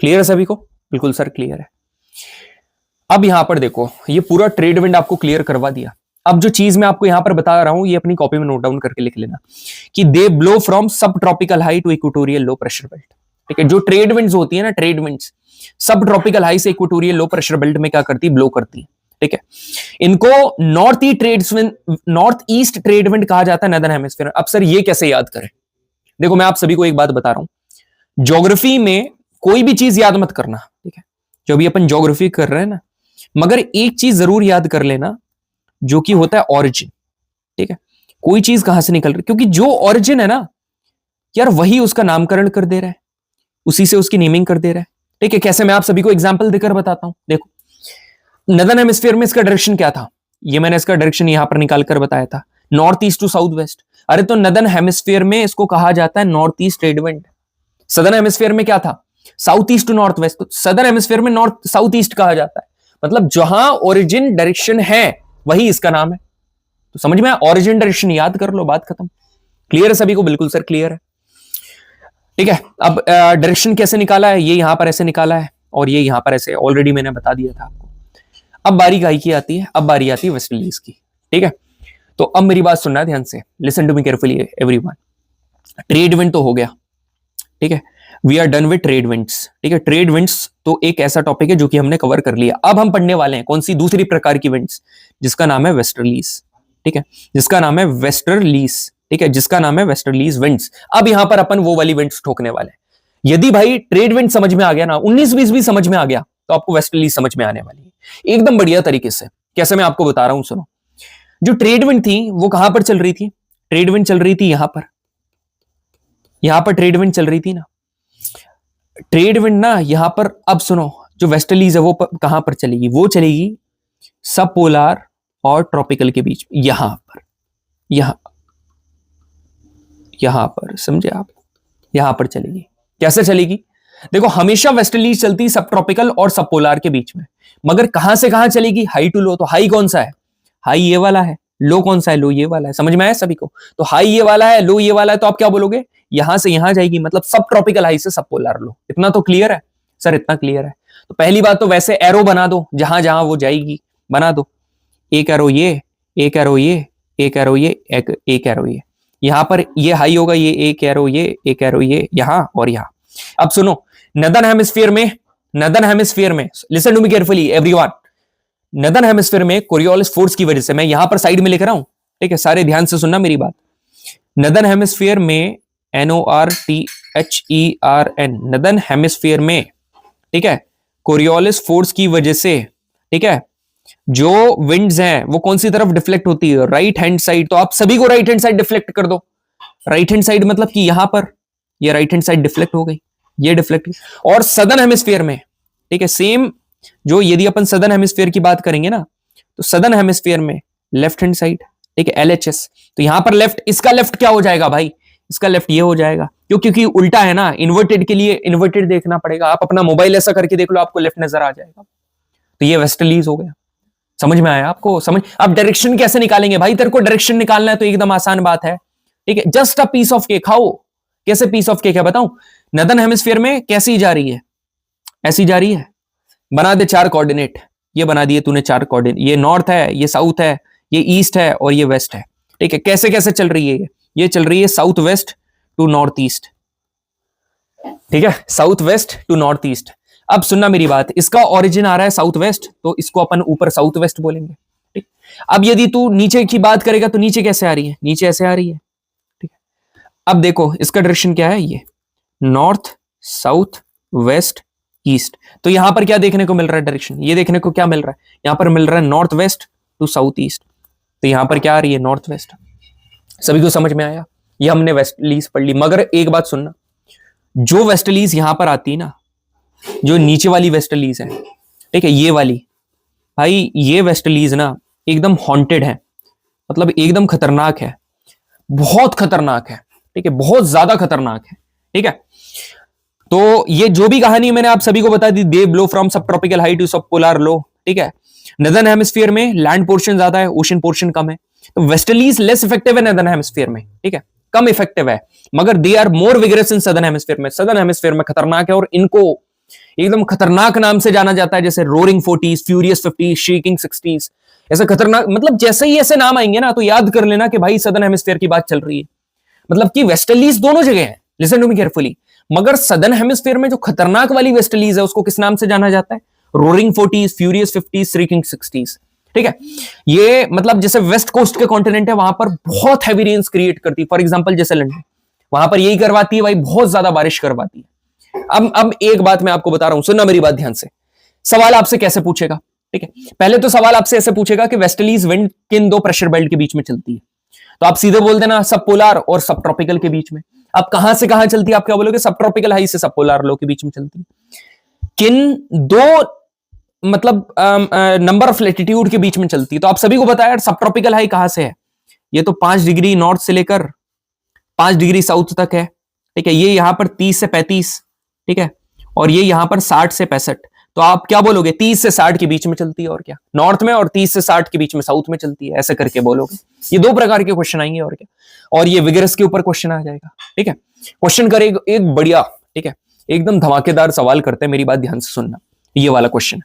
Clear है सभी को, बिल्कुल सर क्लियर है। अब यहां पर देखो, ये पूरा ट्रेड विंड आपको क्लियर करवा दिया। अब जो चीज मैं आपको यहां पर बता रहा हूं ये अपनी कॉपी में नोट डाउन करके लिख लेना कि they blow from subtropical high to equatorial low pressure belt, ठीक है। जो ट्रेड विंड्स होती है ना, trade winds subtropical high से इक्वेटोरियल लो प्रेशर बेल्ट में क्या करती है, ब्लो करती है, ठीक है। इनको नॉर्थ ईस्ट ट्रेड विंड कहा जाता है नदर्न हेमिस्फीयर। अब सर ये कैसे याद करें, देखो मैं आप सभी को एक बात बता रहा हूं, ज्योग्राफी में कोई भी चीज याद मत करना, ठीक है, जो भी अपन ज्योग्राफी कर रहे हैं ना, मगर एक चीज जरूर याद कर लेना जो कि होता है ऑरिजिन, ठीक है। कोई चीज कहां से निकल रही, क्योंकि जो ऑरिजिन है ना यार वही उसका नामकरण कर दे रहा है, उसी से उसकी नेमिंग कर दे रहा है, ठीक है। कैसे, मैं आप सभी को एग्जांपल देकर बताता हूं। देखो नदर्न हेमिस्फीयर में इसका डायरेक्शन क्या था, ये मैंने इसका डायरेक्शन यहां पर निकाल कर बताया था, north east to south west. अरे तो नदर्न हेमिस्फीयर में इसको कहा जाता है north east trade wind. Southern hemisphere में क्या था, south east to north west. तो सदर्न हेमिस्फीयर में नॉर्थ साउथ ईस्ट कहा जाता है, मतलब जहां ओरिजिन डायरेक्शन है वही इसका नाम है। तो समझ में, ओरिजिन डायरेक्शन याद कर लो, बात खत्म। क्लियर है सभी को, बिल्कुल सर क्लियर है, ठीक है। अब डायरेक्शन कैसे निकाला है, ये यहां पर ऐसे निकाला है और ये यहां पर ऐसे, ऑलरेडी मैंने बता दिया था आपको। अब बारी गाय की आती है, अब बारी आती है वेस्टर्लीज की, ठीक है। तो अब मेरी बात सुनना है ध्यान से, listen to me carefully everyone. Trade wind तो हो गया, ठीक है, we are done with trade winds, ठीक है। ट्रेड विंड्स तो एक ऐसा टॉपिक है जो कि हमने कवर कर लिया। अब हम पढ़ने वाले हैं कौन सी, दूसरी प्रकार की विंड्स, जिसका नाम है वेस्टर्लीज, ठीक है, जिसका नाम है वेस्टर्लीज, ठीक है, जिसका नाम है वेस्टर्लीज विंड्स। अब यहां पर अपन वो वाली विंड्स ठोकने वाले हैं। यदि भाई ट्रेड विंड समझ में आ गया ना, 19-20 भी समझ में आ गया, तो आपको वेस्टर्लीज समझ में आने वाली है एकदम बढ़िया तरीके से। कैसे, मैं आपको बता रहा हूं, सुनो। जो ट्रेड विंड थी वो कहां पर चल रही थी, ट्रेड विंड चल रही थी यहां पर ट्रेड विंड चल रही थी ना, ट्रेड विंड ना यहां पर। अब सुनो, जो वेस्टर्लीज है वो कहां पर चलेगी, वो चलेगी सब पोलार और ट्रॉपिकल के बीच में, यहां पर, यहां पर समझे आप, यहां पर चलेगी। कैसे चलेगी, देखो हमेशा वेस्टर्लीज चलती है सब ट्रॉपिकल और सब पोलार के बीच में, मगर कहां से कहां चलेगी, हाई टू लो। तो हाई कौन सा है, हाई ये वाला है, लो कौन सा है, लो ये वाला है। समझ में आया सभी को? तो हाई ये वाला है, लो ये वाला है, तो आप क्या बोलोगे, यहां से यहां जाएगी, मतलब सब ट्रॉपिकल हाई से सब पोलार लो। इतना तो क्लियर है सर, इतना क्लियर है। तो पहली बात तो वैसे एरो बना दो, जहां जहां वो जाएगी बना दो। एक एरो ये, एक एरो ये, एक एरो ये, एक एरो ये। यहां पर ये हाई होगा, ये एक एरो ये, एक एरो ये, यहां और यहां। अब सुनो, नदर्न हेमिस्फीयर में, नदर्न हेमिस्फीयर में, listen to me carefully everyone, northern hemisphere में कोरियोलिस फोर्स की वजह से, मैं यहां पर साइड में लिख रहा हूं, ठीक है, सारे ध्यान से सुनना मेरी बात। नदर्न हेमिस्फीयर में NORTHERN, नदर्न हेमिस्फीयर में, ठीक है, कोरियोलिस फोर्स की वजह से, ठीक है, जो विंड्स हैं वो कौन सी तरफ डिफ्लेक्ट होती है, राइट हैंड साइड। तो आप सभी को राइट हैंड साइड डिफ्लेक्ट कर दो। राइट हैंड साइड मतलब कि यहां पर ये राइट हैंड साइड डिफ्लेक्ट हो गई, ये डिफ्लेक्ट। और सदर्न हेमिस्फीयर में, ठीक है, सेम, जो यदि अपन सदर्न हेमिस्फीयर की बात करेंगे ना, तो सदर्न हेमिस्फीयर में लेफ्ट हैंड साइड, ठीक है, LHS। तो यहां पर लेफ्ट, इसका लेफ्ट क्या हो जाएगा भाई, इसका लेफ्ट ये हो जाएगा, क्यों, क्योंकि उल्टा है ना, इन्वर्टेड के लिए इन्वर्टेड देखना पड़ेगा। आप अपना मोबाइल ऐसा करके देख लो, आपको लेफ्ट नजर आ जाएगा। तो ये वेस्टर्लीज हो गया। समझ में आया आपको? समझ। अब डायरेक्शन कैसे निकालेंगे भाई, तेरे को डायरेक्शन निकालना है तो एकदम आसान बात है, ठीक है, just a piece of cake. How, कैसे पीस ऑफ केक है बताऊं? नदर्न हेमिस्फीयर में कैसी जा रही है, ऐसी जा रही है, बना दे 4 कोऑर्डिनेट, ये बना दिए तूने 4 कोऑर्डिनेट, ये नॉर्थ है, ये साउथ है, ये ईस्ट है और ये वेस्ट है, ठीक है। कैसे कैसे चल रही है ये चल रही है south west to north east, ठीक है, south west to north east. अब सुनना मेरी बात, इसका ओरिजिन आ रहा है साउथ वेस्ट, तो इसको अपन ऊपर साउथ वेस्ट बोलेंगे, ठीक। अब यदि तू नीचे की बात करेगा तो नीचे कैसे आ रही है, नीचे ऐसे आ रही है, ठीक है। अब देखो इसका डायरेक्शन क्या है, ये नॉर्थ साउथ वेस्ट ईस्ट। तो यहां पर क्या देखने को मिल रहा है डायरेक्शन, ये देखने को क्या मिल रहा है, यहां पर मिल रहा है north west to south east. तो यहां पर क्या आ रही है, नॉर्थ वेस्ट। सभी को समझ में आया? ये हमने वेस्टलीज पढ़ ली, मगर एक बात सुनना, जो वेस्टलीज यहां पर आती है ना, जो नीचे वाली वेस्टलीज है, ठीक है, ये वाली, भाई ये वेस्टलीज ना एकदम हॉन्टेड है, मतलब एकदम खतरनाक है, बहुत खतरनाक है, ठीक है, बहुत ज्यादा खतरनाक है, ठीक है। तो ये जो भी कहानी मैंने आप सभी को बता दी, they blow from subtropical high to subpolar low, ठीक है। नदर्न हेमिस्फीयर में लैंड पोर्शन ज्यादा है, ओशन पोर्शन कम है, तो वेस्टर्लीज लेस इफेक्टिव है नदर्न हेमिस्फीयर में, ठीक है, कम इफेक्टिव है, मगर they are more vigorous in southern hemisphere में। सदर्न हेमिस्फीयर में खतरनाक है और इनको एकदम खतरनाक नाम से जाना जाता है, जैसे roaring 40s, furious 50s, shaking 60s, ऐसा खतरनाक। मतलब जैसे ही ऐसे नाम आएंगे ना तो याद कर लेना कि भाई सदर्न हेमिस्फीयर की बात चल रही है, मतलब कि वेस्टर्लीज दोनों जगह है, लिसन टू मी केयरफुली। मगर सदर्न हेमिस्फीयर में जो खतरनाक वाली वेस्टर्लीज है उसको किस नाम से जाना जाता है, roaring 40s, furious 50s, shaking 60s, ठीक है। ये मतलब जैसे वेस्ट कोस्ट के कॉन्टिनेंट है, वहां पर बहुत हैवी रेन्स क्रिएट करती है, फॉर एग्जांपल जैसे लंदन, वहां पर यही करवाती है भाई, बहुत ज्यादा बारिश करवाती है। अब एक बात मैं आपको बता रहा हूं, सुनना मेरी बात ध्यान से। सवाल आपसे कैसे पूछेगा, ठीक है, पहले तो सवाल आपसे ऐसे पूछेगा कि वेस्टर्लीज विंड किन 2 प्रेशर बेल्ट के बीच में चलती है, तो आप सीधे बोल देना सब पोलार और सब ट्रॉपिकल के बीच में। अब कहां से कहां चलती है, आप क्या बोलोगे, सब ट्रॉपिकल हाई से सब पोलार लो के बीच में चलती है। किन 2 मतलब नंबर ऑफ लैटिट्यूड के बीच में चलती है, तो आप सभी को बताया सब ट्रॉपिकल हाई कहां से है, ये तो 5 डिग्री नॉर्थ से लेकर 5 डिग्री साउथ तक है, ठीक है, ये यहां पर 30 से 35, ठीक है, और ये यहां पर 60 से 65। तो आप क्या बोलोगे, 30 से 60 के बीच में चलती है, और क्या नॉर्थ में, और 30 से 60 के बीच में साउथ में चलती है, ऐसे करके बोलोगे। ये 2 प्रकार के क्वेश्चन आएंगे, और क्या, और ये विगरस के ऊपर क्वेश्चन आ जाएगा, ठीक है। क्वेश्चन करेगा एक बढ़िया, ठीक है, एकदम धमाकेदार सवाल करते हैं, मेरी बात ध्यान से सुनना, ये वाला question.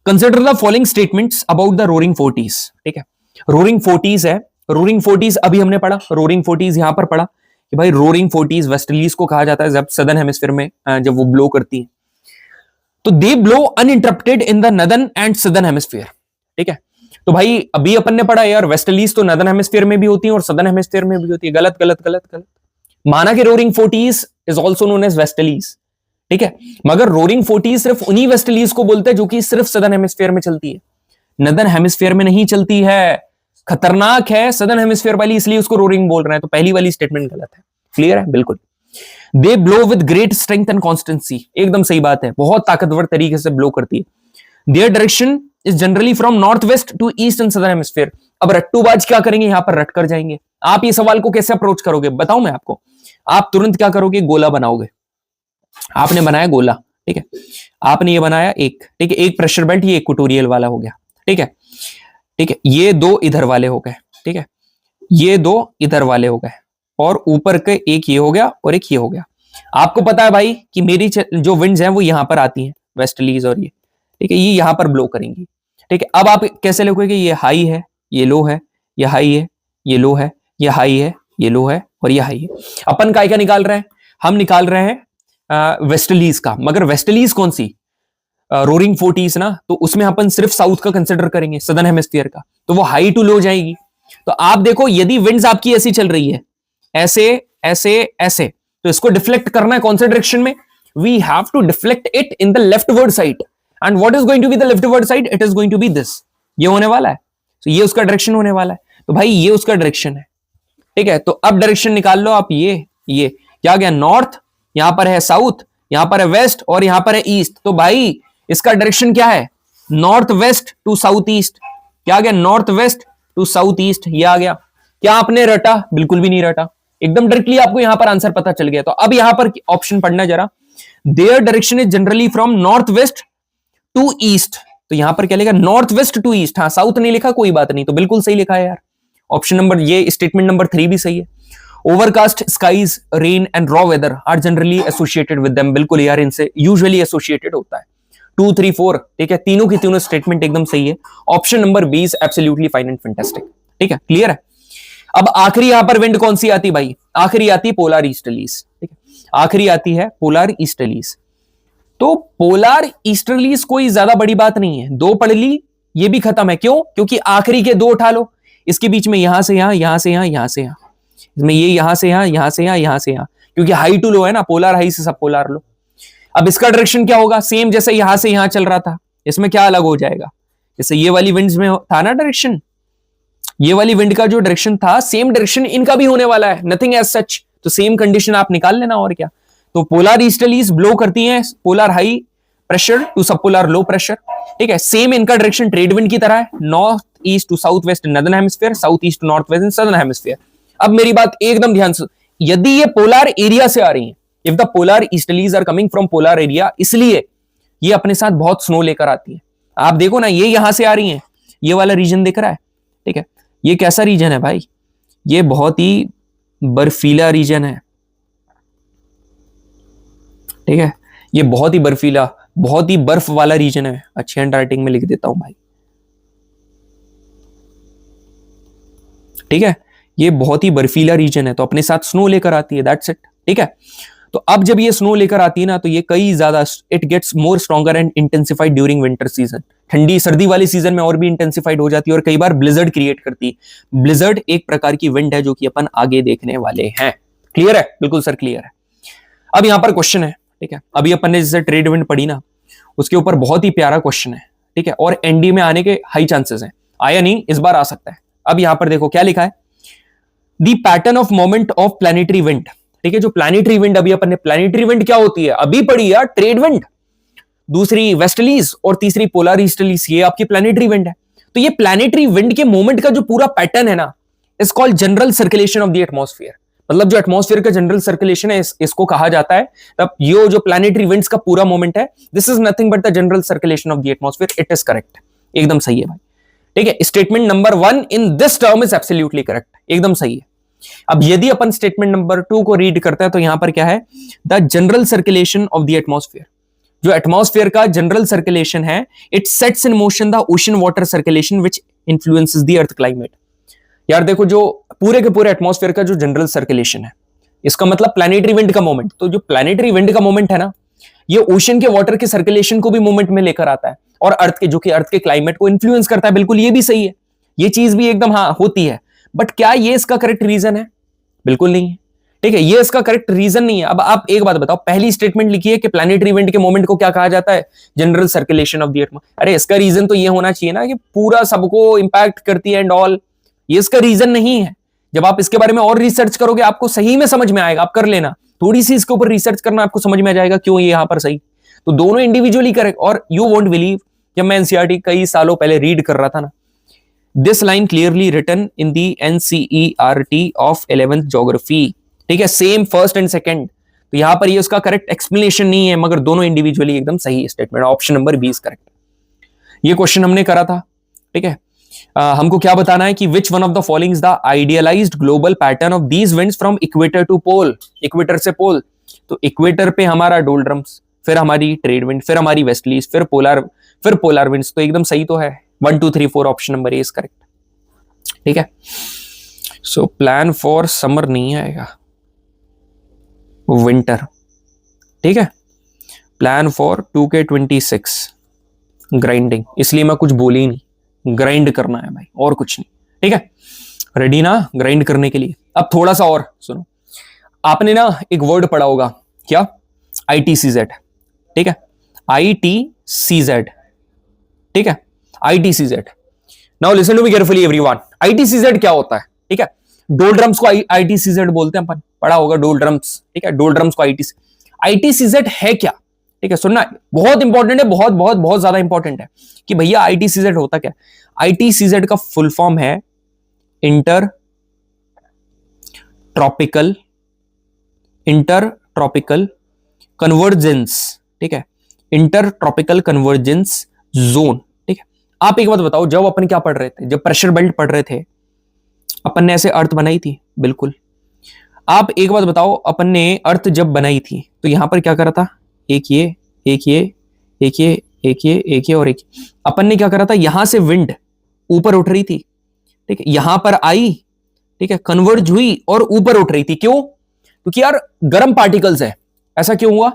Consider the following statements about the roaring 40s, ठीक है, रोरिंग 40s है, रोरिंग 40s अभी हमने पढ़ा, रोरिंग 40s यहां पर पढ़ा कि भाई रोरिंग 40s वेस्टर्लीज को कहा जाता है जब सदर्न हेमिस्फीयर में जब वो ब्लो करती है, तो they blow uninterrupted in the northern and southern hemisphere, ठीक है। तो भाई अभी अपन ने पढ़ा यार, वेस्टर्लीज तो नदर्न हेमिस्फीयर में भी होती है और सदर्न हेमिस्फीयर में भी होती है, गलत गलत गलत गलत। माना कि roaring 40s is also known as westerlies, ठीक है, मगर रोरिंग 40s सिर्फ उन्हीं वेस्टर्लीज को बोलते हैं जो कि सिर्फ सदर्न हेमिस्फीयर में चलती है, नदर्न हेमिस्फीयर में नहीं चलती है, खतरनाक है सदर्न हेमिस्फीयर वाली, इसलिए उसको रोरिंग बोल रहे हैं। तो पहली वाली स्टेटमेंट गलत है, क्लियर है बिल्कुल। They blow with great strength and constancy, एकदम सही बात है, बहुत ताकतवर तरीके से ब्लो करती है। Their direction is generally from north west to east and southern hemisphere. अब रट्टूबाज क्या करेंगे, यहां पर रट कर जाएंगे। आप ये सवाल को कैसे अप्रोच करोगे बताऊं मैं आपको, आप तुरंत क्या करोगे, गोला बनाओगे, आपने बनाया गोला, ठीक है, आपने ये बनाया एक, ठीक है, एक प्रेशर बेल्ट, ये इक्वेटोरियल वाला हो गया, ठीक है, ठीक है, ये दो इधर वाले हो गए, ठीक है, ये दो इधर वाले हो गए, और ऊपर के एक ये हो गया और एक ये हो गया। आपको पता है भाई कि मेरी जो विंड्स हैं वो यहां पर आती हैं, वेस्टर्लीज, और ये, ठीक है, ये यहां पर ब्लो करेंगी, ठीक है। अब आप कैसे लिखोगे, ये हाई है, ये लो है, ये हाई है, ये लो है, ये हाई है, ये लो है, और ये हाई है। अपन काय का निकाल रहे हैं, हम निकाल रहे हैं वेस्टर्लीज का, मगर वेस्टर्लीज कौन सी, रोरिंग फोर्टीज ना, तो उसमें अपन सिर्फ साउथ का कंसिडर करेंगे, सदर्न हेमिस्फीयर का, तो वो हाई टू लो जाएगी। तो आप देखो यदि विंड्स आपकी ऐसी चल रही है, ऐसे ऐसे ऐसे, तो इसको डिफ्लेक्ट करना है कौन से डायरेक्शन में, we have to deflect it in the leftward side, and what is going to be the leftward side, it is going to be this, ये होने वाला है, तो ये उसका डायरेक्शन होने वाला है, तो भाई ये उसका डायरेक्शन है, ठीक है। तो अब डायरेक्शन निकाल लो आप, ये क्या गया, नॉर्थ, यहां पर है साउथ, यहां पर है वेस्ट, और यहां पर है ईस्ट, तो भाई इसका डायरेक्शन क्या है, north west to south east, क्या आ गया, north west to south east, ये आ गया। क्या आपने रटा, बिल्कुल भी नहीं रटा, एकदम डायरेक्टली आपको यहां पर आंसर पता चल गया। तो अब यहां पर ऑप्शन पढ़ना जरा, there direction is generally from north west to east, तो यहां पर क्या लिखा, नॉर्थ वेस्ट टू ईस्ट, हाँ साउथ नहीं लिखा, कोई बात नहीं, तो बिल्कुल सही लिखा है यार, ऑप्शन नंबर, ये स्टेटमेंट नंबर 3 भी सही है। Overcast skies, rain and raw weather are generally associated with them, बिल्कुल यार इनसे यूजुअली एसोसिएटेड होता है। 2, 3, 4, ठीक है, तीनों की तीनों स्टेटमेंट एकदम सही है, option number B is absolutely fine and fantastic, ठीक है, क्लियर है। अब आखिरी यहां पर विंड कौन सी आती भाई, आखिरी आती है पोलर ईस्टर्लीज, ठीक है, आखिरी आती है पोलर ईस्टर्लीज। तो पोलर ईस्टर्लीज कोई ज्यादा बड़ी बात नहीं है, दो पढ़ ली, ये भी खत्म है, क्यों, क्योंकि आखिरी के दो उठा लो, इसके बीच में यहां से यहां, यहां से यहां, यहां से यहां, इसमें ये यहां से यहां, यहां से यहां, यहां से यहां, क्योंकि हाई टू लो है ना, पोलर हाई से सब पोलर लो। अब इसका डायरेक्शन क्या होगा, सेम जैसे यहां से यहां चल रहा था, इसमें क्या अलग हो जाएगा, जैसे ये वाली विंड्स में था ना डायरेक्शन, ये वाली विंड का जो डायरेक्शन था, सेम डायरेक्शन इनका भी होने वाला है, नथिंग एज सच, तो सेम कंडीशन आप निकाल लेना, और क्या। तो पोलर ईस्टर्लीज ब्लो करती हैं polar high pressure to subpolar low pressure, ठीक है, सेम इनका डायरेक्शन ट्रेड विंड की तरह है, north east to south west in northern hemisphere, south east to north west in southern hemisphere. अब मेरी बात एकदम ध्यान से, यदि ये पोलर एरिया से आ रही है, if the polar easterlies are coming from polar area, इसलिए ये अपने साथ बहुत स्नो लेकर आती है। आप देखो ना, ये यहां से आ रही है, ये वाला रीजन दिख रहा है, ठीक है, ये कैसा रीजन है भाई, ये बहुत ही बर्फीला रीजन है, ठीक है, ये बहुत ही बर्फीला, बहुत ही बर्फ वाला रीजन है, अच्छी हैंड राइटिंग में लिख देता हूं भाई, ठीक है, ये बहुत ही बर्फीला रीजन है, तो अपने साथ स्नो लेकर आती है, दैट्स इट, ठीक है। तो अब जब ये स्नो लेकर आती है ना, तो ये कई ज्यादा, it gets more stronger and intensified during winter season, ठंडी सर्दी वाले सीजन में और भी इंटेंसिफाइड हो जाती है, और कई बार ब्लिजर्ड क्रिएट करती है। ब्लिजर्ड एक प्रकार की विंड है जो कि अपन आगे देखने वाले हैं, क्लियर है, बिल्कुल सर क्लियर है। अब यहां पर क्वेश्चन है, ठीक है, अभी अपन ने जैसे ट्रेड विंड पढ़ी ना, उसके ऊपर बहुत ही प्यारा क्वेश्चन है, ठीक है, और एनडी में आने के हाई चांसेस हैं, आया नहीं, इस बार आ सकता है। अब यहां पर देखो क्या लिखा है, the pattern of moment of planetary wind, ठीक है, जो प्लैनेटरी विंड, अभी अपन ने प्लैनेटरी विंड क्या होती है अभी पढ़ी यार, ट्रेड विंड, दूसरी वेस्टर्लीज और तीसरी पोलर ईस्टर्लीज, ये आपकी प्लैनेटरी विंड है। तो ये प्लैनेटरी विंड के मोमेंट का जो पूरा पैटर्न है ना, is called general circulation of the atmosphere, मतलब जो एटमॉस्फेयर का जनरल सर्कुलेशन है, इसको कहा जाता है। तब ये जो प्लैनेटरी विंड्स का पूरा मोमेंट है, this is nothing but the general circulation of the atmosphere, it is correct, एकदम सही है भाई, ठीक है, statement number 1 in this term is absolutely correct, एकदम सही है। अब यदि अपन स्टेटमेंट नंबर 2 को रीड करते हैं, तो यहां पर क्या है, the general circulation of the atmosphere, जो एटमॉस्फेयर का जनरल सर्कुलेशन है, it sets in motion the ocean water circulation which influences the earth climate. यार देखो, जो पूरे के पूरे एटमॉस्फेयर का जो जनरल सर्कुलेशन है, इसका मतलब प्लैनेटरी विंड का मोमेंट, तो जो प्लैनेटरी विंड का मोमेंट है ना, ये ओशन के वाटर के सर्कुलेशन को भी मोमेंट में लेकर आता है, और अर्थ के, जो कि अर्थ के क्लाइमेट को इन्फ्लुएंस करता है, बिल्कुल ये भी सही है, ये चीज भी एकदम हाँ होती है, बट क्या ये इसका करेक्ट रीजन है, बिल्कुल नहीं है, ठीक है, ये इसका करेक्ट रीजन नहीं है। अब आप एक बात बताओ, पहली स्टेटमेंट लिखी है कि प्लैनेटरी विंड के मोमेंट को क्या कहा जाता है, general circulation of the atmosphere, अरे इसका रीजन तो ये होना चाहिए ना कि पूरा सबको इंपैक्ट करती है एंड ऑल, ये इसका रीजन नहीं है। जब आप इसके बारे में और रिसर्च करोगे, आपको सही में समझ में आएगा, आप कर लेना थोड़ी सी इसके ऊपर रिसर्च करना, आपको समझ में आ जाएगा क्यों ये यहां पर सही। तो दोनों इंडिविजुअली करेक्ट, और यू वोंट बिलीव, जब मैं एनसीईआरटी कई सालों पहले रीड कर रहा था ना, this line clearly written in the NCERT of 11th geography, ठीक है, सेम फर्स्ट एंड सेकंड, तो यहां पर ये उसका करेक्ट एक्सप्लेनेशन नहीं है, मगर दोनों इंडिविजुअली एकदम सही statement. Option number B is correct. ये क्वेश्चन हमने करा था, ठीक है। हमको क्या बताना है कि which one of the following is the idealised global pattern of these winds from equator to pole. Equator से पोल, तो इक्वेटर पे हमारा डोल्ड्रम्स, फिर हमारी ट्रेड विंड, फिर हमारी वेस्टलीज, फिर पोलर विंड्स। तो एकदम सही तो है, 1 2 3 4 option number A is correct, ठीक है। सो प्लान फॉर समर नहीं आएगा, विंटर, ठीक है। प्लान फॉर 2K26 ग्राइंडिंग, इसलिए मैं कुछ बोली नहीं, ग्राइंड करना है भाई और कुछ नहीं, ठीक है। रेडी ना ग्राइंड करने के लिए। अब थोड़ा सा और सुनो, आपने ना एक वर्ड पढ़ा होगा, क्या? ITCZ, ठीक है। ITCZ, ठीक है। ITCZ। Now listen to me carefully everyone. ITCZ क्या होता है, ठीक है। डोल्ड्रम्स को ITCZ बोलते हैं, अपन पढ़ा होगा डोल्ड्रम्स, ठीक है। डोल्ड्रम्स को ITCZ है क्या, ठीक है। सुनना बहुत इंपॉर्टेंट है, बहुत बहुत बहुत ज्यादा इंपॉर्टेंट है कि भैया ITCZ होता क्या। ITCZ का फुल फॉर्म है इंटर ट्रॉपिकल कन्वर्जेंस, ठीक है। इंटर ट्रॉपिकल कन्वर्जेंस जोन, ठीक है। आप एक बात बताओ, जब अपन क्या पढ़ रहे थे, जब प्रेशर बेल्ट पढ़ रहे थे, अपन ने ऐसे अर्थ बनाई थी, बिल्कुल। आप एक बात बताओ, अपन ने अर्थ जब बनाई थी तो यहां पर क्या करा था, एक ये एक ये एक ये एक ये एक ये और एक, अपन ने क्या करा था, यहां से विंड ऊपर उठ रही थी, ठीक है। यहां पर आई, ठीक है, कन्वर्ज हुई और ऊपर उठ रही थी। क्यों? क्योंकि यार गर्म पार्टिकल्स है। ऐसा क्यों हुआ?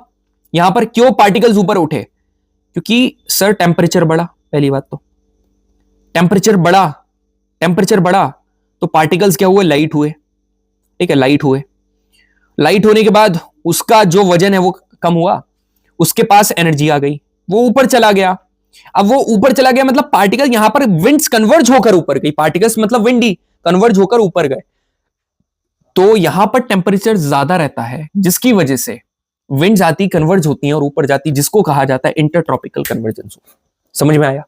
यहां पर क्यों पार्टिकल्स ऊपर उठे? क्योंकि सर टेम्परेचर बढ़ा, पहली बात तो टेम्परेचर बढ़ा तो पार्टिकल्स क्या हुए, लाइट हुए, ठीक है। लाइट होने के बाद उसका जो वजन है वो कम हुआ, उसके पास एनर्जी आ गई, वो ऊपर चला गया। अब वो ऊपर चला गया मतलब पार्टिकल यहां पर विंड्स कन्वर्ज होकर ऊपर गई, पार्टिकल्स मतलब विंडी कन्वर्ज होकर ऊपर गए, तो यहां पर टेम्परेचर ज्यादा रहता है, जिसकी वजह से विंड्स आती कन्वर्ज होती हैं और ऊपर जाती, जिसको कहा जाता है इंटरट्रॉपिकल कन्वर्जन जोन। समझ में आया?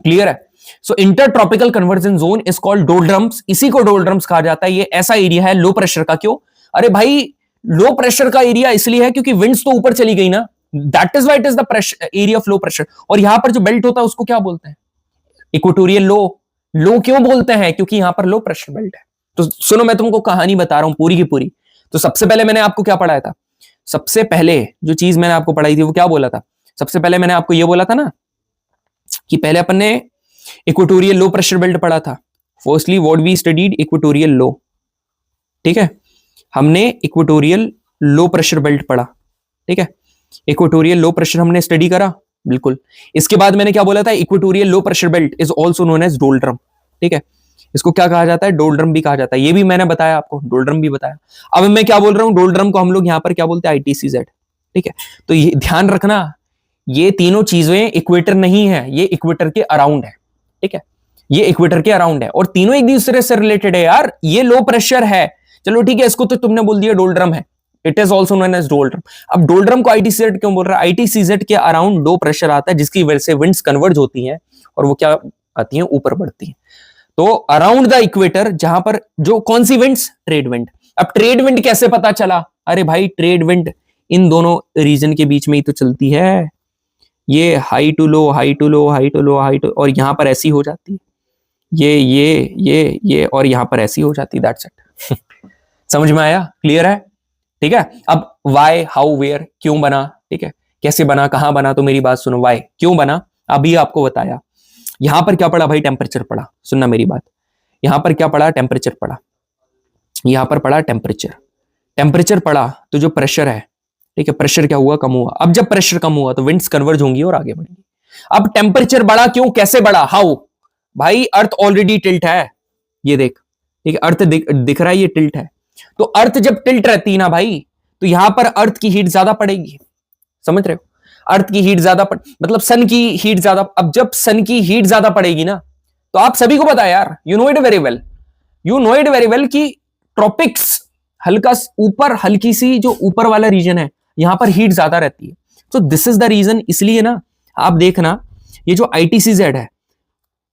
क्लियर है? So intertropical convergence zone is called doldrums. इसी को डोल्ड्रम्स कहा जाता है। ये ऐसा एरिया है लो प्रेशर का। क्यों? अरे भाई लो प्रेशर का एरिया इसलिए है क्योंकि विंड्स तो ऊपर चली गई ना, that is why it is the pressure area of low pressure. और यहां पर जो बेल्ट होता है उसको क्या बोलते हैं? Equatorial low. लो क्यों बोलते हैं? क्योंकि यहां पर लो प्रेशर बेल्ट है। तो सुनो, मैं तुमको कहानी बता रहा हूं पूरी की पूरी। तो सबसे पहले मैंने आपको क्या पढ़ाया था? सबसे पहले जो चीज मैंने आपको पढ़ाई थी वो क्या बोला था? सबसे पहले मैंने आपको यह बोला था ना कि पहले अपन ने इक्वेटोरियल लो प्रेशर बेल्ट पढ़ा था। Firstly what we studied, equatorial low, ठीक है। हमने इक्वेटोरियल लो प्रेशर बेल्ट पढ़ा, ठीक है। इक्वेटोरियल लो प्रेशर हमने स्टडी करा, बिल्कुल। इसके बाद मैंने क्या बोला था? Equatorial low pressure belt is also known as doldrum, ठीक है। इसको क्या कहा जाता है? डोल्ड्रम भी कहा जाता है। ये भी मैंने बताया आपको, डोल्ड्रम भी बताया। अब मैं क्या बोल रहा हूं, डोल्ड्रम को हम लोग यहां पर क्या बोलते हैं? ITCZ, ठीक है। तो ये ध्यान रखना, ये तीनों चीजें इक्वेटर नहीं है, ये इक्वेटर के अराउंड है, ठीक है। ये इक्वेटर के अराउंड है और तीनों एक दूसरे से रिलेटेड है यार। ये लो प्रेशर है, चलो ठीक है, इसको तो तुमने बोल दिया डोल्ड्रम है, it is also known as doldrum. अब डोल्ड्रम को ITCZ क्यों बोल रहा है? ITCZ के अराउंड लो प्रेशर आता है, जिसकी वजह से विंड्स कन्वर्ज होती हैं और वो क्या आती हैं? ऊपर बढ़ती हैं। तो अराउंड द इक्वेटर, जहां पर जो कौन सी विंड्स? Trade wind. अब ट्रेड विंड कैसे पता चला? अरे भाई ट्रेड विंड इन दोनों रीजन के बीच में ही तो चलती है। ये high to low, high to low, high to low, high to, और यहां पर ऐसी हो जाती है, ये और यहां पर ऐसी हो जाती है, दैट्स इट। समझ में आया? क्लियर है? ठीक है। अब वाई, हाउ, वेयर, क्यों बना, ठीक है, कैसे बना, कहां बना? तो मेरी बात सुनो, वाई क्यों बना अभी आपको बताया। यहां पर क्या पड़ा भाई? टेम्परेचर पड़ा। सुनना मेरी बात, यहां पर क्या पड़ा? टेम्परेचर पड़ा। यहां पर पड़ा टेम्परेचर पड़ा तो जो प्रेशर है, ठीक है, प्रेशर क्या हुआ? कम हुआ। अब जब प्रेशर कम हुआ तो विंड्स कन्वर्ज होंगी और आगे बढ़ेंगी। अब टेम्परेचर बढ़ा, क्यों, कैसे बढ़ा, हाउ? भाई अर्थ ऑलरेडी टिल्ट है, ये देख, ठीक है, अर्थ दिख रहा है, ये टिल्ट है। तो अर्थ जब टिल्ट रहती है ना भाई, तो यहां पर अर्थ की हीट ज्यादा पड़ेगी। समझ रहे हो? अर्थ की हीट ज्यादा मतलब सन की हीट ज्यादा। अब जब सन की हीट ज्यादा पड़ेगी ना, तो आप सभी को पता है यार, you know it very well कि ट्रॉपिक्स हल्का ऊपर, हल्की सी जो ऊपर वाला रीजन है, यहां पर हीट ज्यादा रहती है। तो दिस इज द रीजन। इसलिए ना आप देखना, ये जो ITCZ है,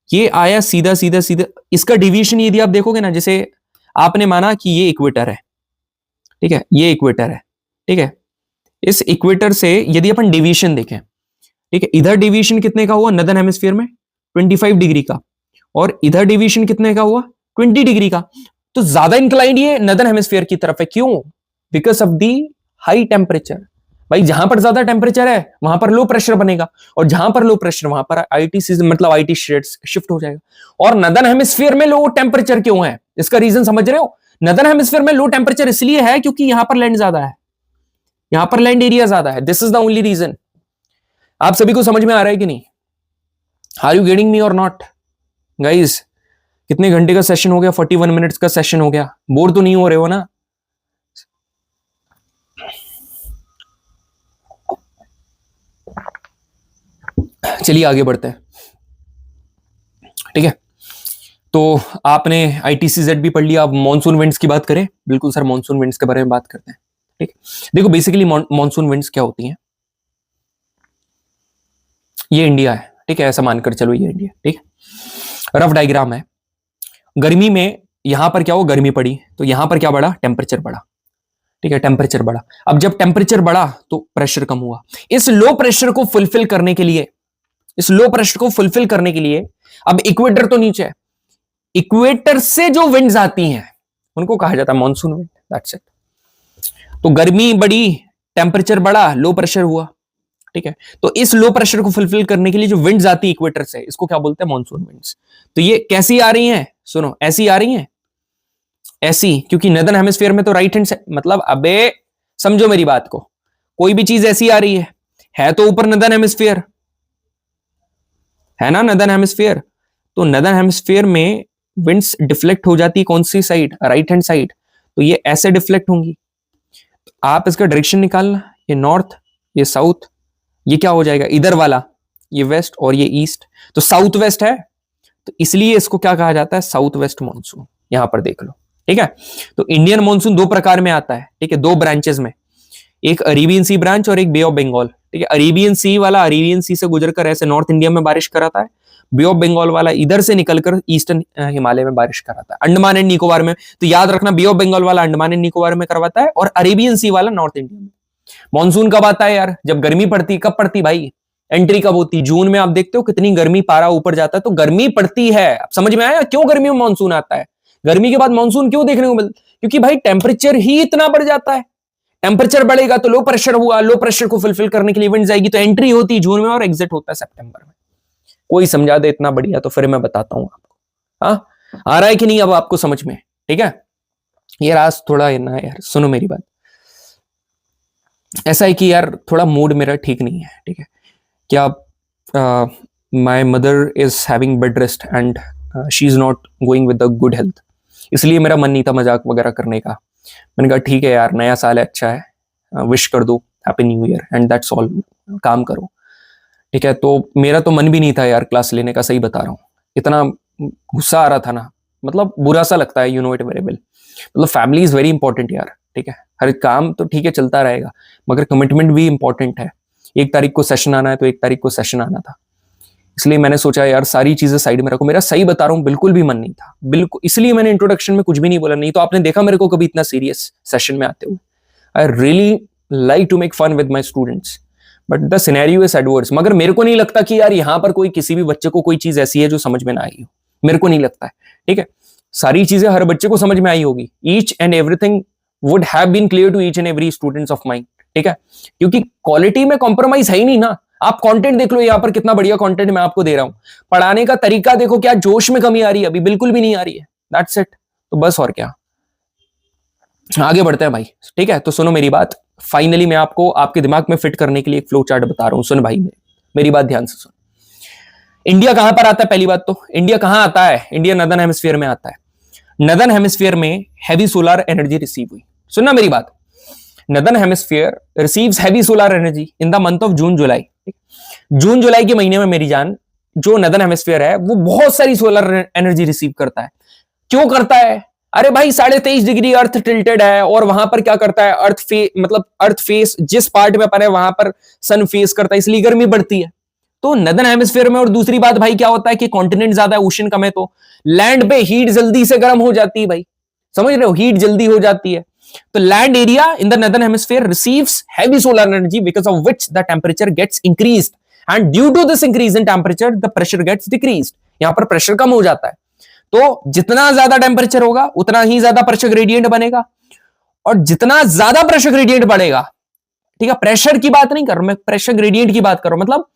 ये आया सीधा सीधा सीधा। इसका डिविएशन यदि आप देखोगे ना, जैसे आपने माना कि ये इक्वेटर है, ठीक है, ये इक्वेटर है, ठीक है, इस इक्वेटर से यदि अपन डेविएशन देखें, ठीक है, इधर डेविएशन कितने का हुआ नदर्न हेमिस्फीयर में 25 डिग्री का, और इधर डेविएशन कितने का हुआ 20 डिग्री का। तो ज्यादा इंक्लाइंड ये नदर्न हेमिस्फीयर की तरफ है। क्यों? Because of the high temperature. भाई जहां पर ज्यादा टेम्परेचर है वहां पर लो प्रेशर बनेगा, और जहां पर लो प्रेशर वहां पर आईटी मतलब आईटी शिफ्ट हो जाएगा। और नदर्न हेमिस्फीयर में लो टेम्परेचर क्यों है? इसका रीजन समझ रहे हो? नदर्न हेमिस्फीयर में लो टेम्परेचर इसलिए है क्योंकि यहां पर लैंड ज्यादा है, यहां पर लैंड एरिया ज्यादा है। This is the only region. आप सभी को समझ में आ रहा है कि नहीं? आर यू गेटिंग मी और नॉट गाइज? कितने घंटे का सेशन हो गया? 41 मिनट्स का सेशन हो गया। बोर तो नहीं हो रहे हो ना? चलिए आगे बढ़ते हैं। ठीक है, तो आपने आईटीसीजेड भी पढ़ लिया। अब मॉनसून विंड्स की बात करें। बिल्कुल सर, मॉनसून विंड्स के बारे में बात करते हैं। ठीक है, देखो बेसिकली मॉनसून विंड्स क्या होती हैं। ये इंडिया है, ठीक है, ऐसा मानकर चलो ये इंडिया। ठीक है, रफ डायग्राम है। गर्मी में यहां पर क्या हो, गर्मी पड़ी तो यहां पर क्या बढ़ा, टेम्परेचर बढ़ा। ठीक है, टेम्परेचर बढ़ा। अब जब टेम्परेचर बढ़ा तो प्रेशर कम हुआ। इस लो प्रेशर को फुलफिल करने के लिए, इस लो प्रेशर को फुलफिल करने के लिए, अब इक्वेटर तो नीचे है, इक्वेटर से जो विंड्स आती हैं उनको कहा जाता है मॉनसून विंड। That's it. तो गर्मी बढ़ी, टेम्परेचर बढ़ा, लो प्रेशर हुआ। ठीक है, तो इस लो प्रेशर को फुलफिल करने के लिए जो विंड्स आती है इक्वेटर से, इसको क्या बोलते हैं, मॉनसून विंड्स। तो ये कैसी आ रही हैं? सुनो, ऐसी आ रही हैं, ऐसी, क्योंकि नदर्न हेमिस्फीयर में तो राइट हैंड से, मतलब अबे समझो मेरी बात को, कोई भी चीज ऐसी आ रही है तो ऊपर नदर्न हेमिस्फीयर है ना, नदर्न हेमिस्फीयर। तो नदर्न हेमिस्फीयर में विंड्स डिफ्लेक्ट हो जाती है कौन सी साइड, राइट हैंड साइड। तो ये ऐसे डिफ्लेक्ट होंगी। तो आप इसका डायरेक्शन निकालना, ये नॉर्थ, ये साउथ, ये क्या हो जाएगा इधर वाला, ये वेस्ट और ये ईस्ट। तो साउथ वेस्ट है, तो इसलिए इसको क्या कहा जाता है, साउथ वेस्ट मानसून। यहां पर देख लो। ठीक है, तो इंडियन मानसून दो प्रकार में आता है। ठीक है, दो ब्रांचेस में, एक अरेबियन सी ब्रांच और एक बे ऑफ बंगाल। ठीक है, अरेबियन सी वाला अरेबियन सी से गुजरकर ऐसे नॉर्थ इंडिया में बारिश कराता है। बे ऑफ बंगाल वाला इधर से निकलकर ईस्टर्न हिमालय में बारिश कराता है, अंडमान एंड निकोबार में। तो याद रखना, बे ऑफ बंगाल वाला अंडमान एंड निकोबार में करवाता है और अरेबियन सी वाला नॉर्थ इंडिया में। मानसून कब आता है यार? जब गर्मी पड़ती। कब पड़ती भाई? एंट्री कब होती? जून में। आप देखते हो कितनी गर्मी, पारा ऊपर जाता है, तो गर्मी पड़ती है। अब समझ में आया क्यों गर्मी में मानसून आता है? गर्मी के बाद मानसून क्यों देखने को मिलता? क्योंकि भाई टेम्परेचर ही इतना बढ़ जाता है। टेम्परेचर बढ़ेगा तो लो प्रेशर हुआ, लो प्रेशर को फुलफिल करने के लिए विंड जाएगी, तो एंट्री होती है जून में और एग्जिट होता है सितंबर में। कोई समझा दे इतना बढ़िया तो फिर मैं बताता हूं आपको। हाँ, आ रहा है कि नहीं अब आपको समझ में? ठीक है, यार आज थोड़ा है ना यार, सुनो मेरी बात। ऐसा है कि यार थोड़ा मूड मेरा ठीक नहीं है। ठीक है, क्या my mother is having bed rest and she is not going with the good health, इसलिए मेरा मन नहीं था मजाक वगैरह करने का। मैंने कहा ठीक है यार, नया साल है, अच्छा है, विश कर दो, happy new year and that's all, काम करो। ठीक है, तो मेरा तो मन भी नहीं था यार क्लास लेने का, सही बता रहा हूँ। इतना गुस्सा आ रहा था ना, मतलब बुरा सा लगता है, you know it very well. मतलब फैमिली इज वेरी इंपॉर्टेंट यार। ठीक है, हर काम तो ठीक है चलता रहेगा, मगर कमिटमेंट भी इंपॉर्टेंट है। 1 तारीख को सेशन आना है तो 1 तारीख को सेशन आना था, इसलिए मैंने सोचा यार सारी चीजें साइड में रखो। मेरा सही बता रहा हूँ बिल्कुल भी मन नहीं था, बिल्कुल, इसलिए मैंने इंट्रोडक्शन में कुछ भी नहीं बोला। नहीं तो आपने देखा मेरे को कभी इतना सीरियस सेशन में आते हुए। I really like to make fun with my students, but the scenario is adverse. मगर मेरे को नहीं लगता कि यार यहाँ पर कोई किसी भी बच्चे को कोई चीज ऐसी है जो समझ में ना आई हो, मेरे को नहीं लगता है। ठीक है, सारी चीजें हर बच्चे को समझ में आई होगी। Each and everything would have been clear to each and every students of mind. ठीक है, क्योंकि क्वालिटी में कॉम्प्रोमाइज है ही नहीं ना। आप कंटेंट देख लो, यहाँ पर कितना बढ़िया कंटेंट मैं आपको दे रहा हूं। पढ़ाने का तरीका देखो, क्या जोश में कमी आ रही है? अभी बिल्कुल भी नहीं आ रही है। That's it. तो बस और क्या, आगे बढ़ते हैं भाई। ठीक है, तो सुनो मेरी बात। फाइनली मैं आपको आपके दिमाग में फिट करने के लिए एक फ्लो चार्ट बता रहा हूं। सुन भाई, मेरी बात ध्यान से सुन। इंडिया कहां पर आता है? पहली बात तो इंडिया कहां आता है? इंडिया नदर्न हेमिस्फीयर में आता है। नदर्न हेमिस्फीयर में हैवी सोलर एनर्जी रिसीव हुई। सुनना मेरी बात, northern hemisphere receives heavy solar energy in the month of June July. जून जुलाई के महीने में मेरी जान, जो नदर्न हेमिस्फीयर है वो बहुत सारी सोलर एनर्जी रिसीव करता है। क्यों करता है? अरे भाई 23.5 डिग्री अर्थ टिल्टेड है, और वहां पर क्या करता है, अर्थ फेस जिस पार्ट में अपन है वहां पर सन फेस करता है, इसलिए गर्मी बढ़ती है। तो नदर्न हेमिस्फीयर में। और दूसरी बात भाई क्या होता है कि कॉन्टिनेंट ज्यादा है, ओशन कम है, तो लैंड पे हीट जल्दी से गर्म हो जाती है भाई। समझ रहे हो, हीट जल्दी हो जाती है। तो land area in the northern hemisphere receives heavy solar energy because of which the temperature gets increased and due to this increase in temperature the pressure gets decreased. यहां पर प्रेशर कम हो जाता है, तो जितना ज्यादा टेम्परेचर होगा उतना ही ज्यादा प्रेशर ग्रेडियंट बनेगा, और जितना ज्यादा प्रेशर ग्रेडियंट बढ़ेगा, ठीक है, प्रेशर की बात नहीं कर रहा मैं, प्रेशर ग्रेडियंट की बात कर रहा हूं, मतलब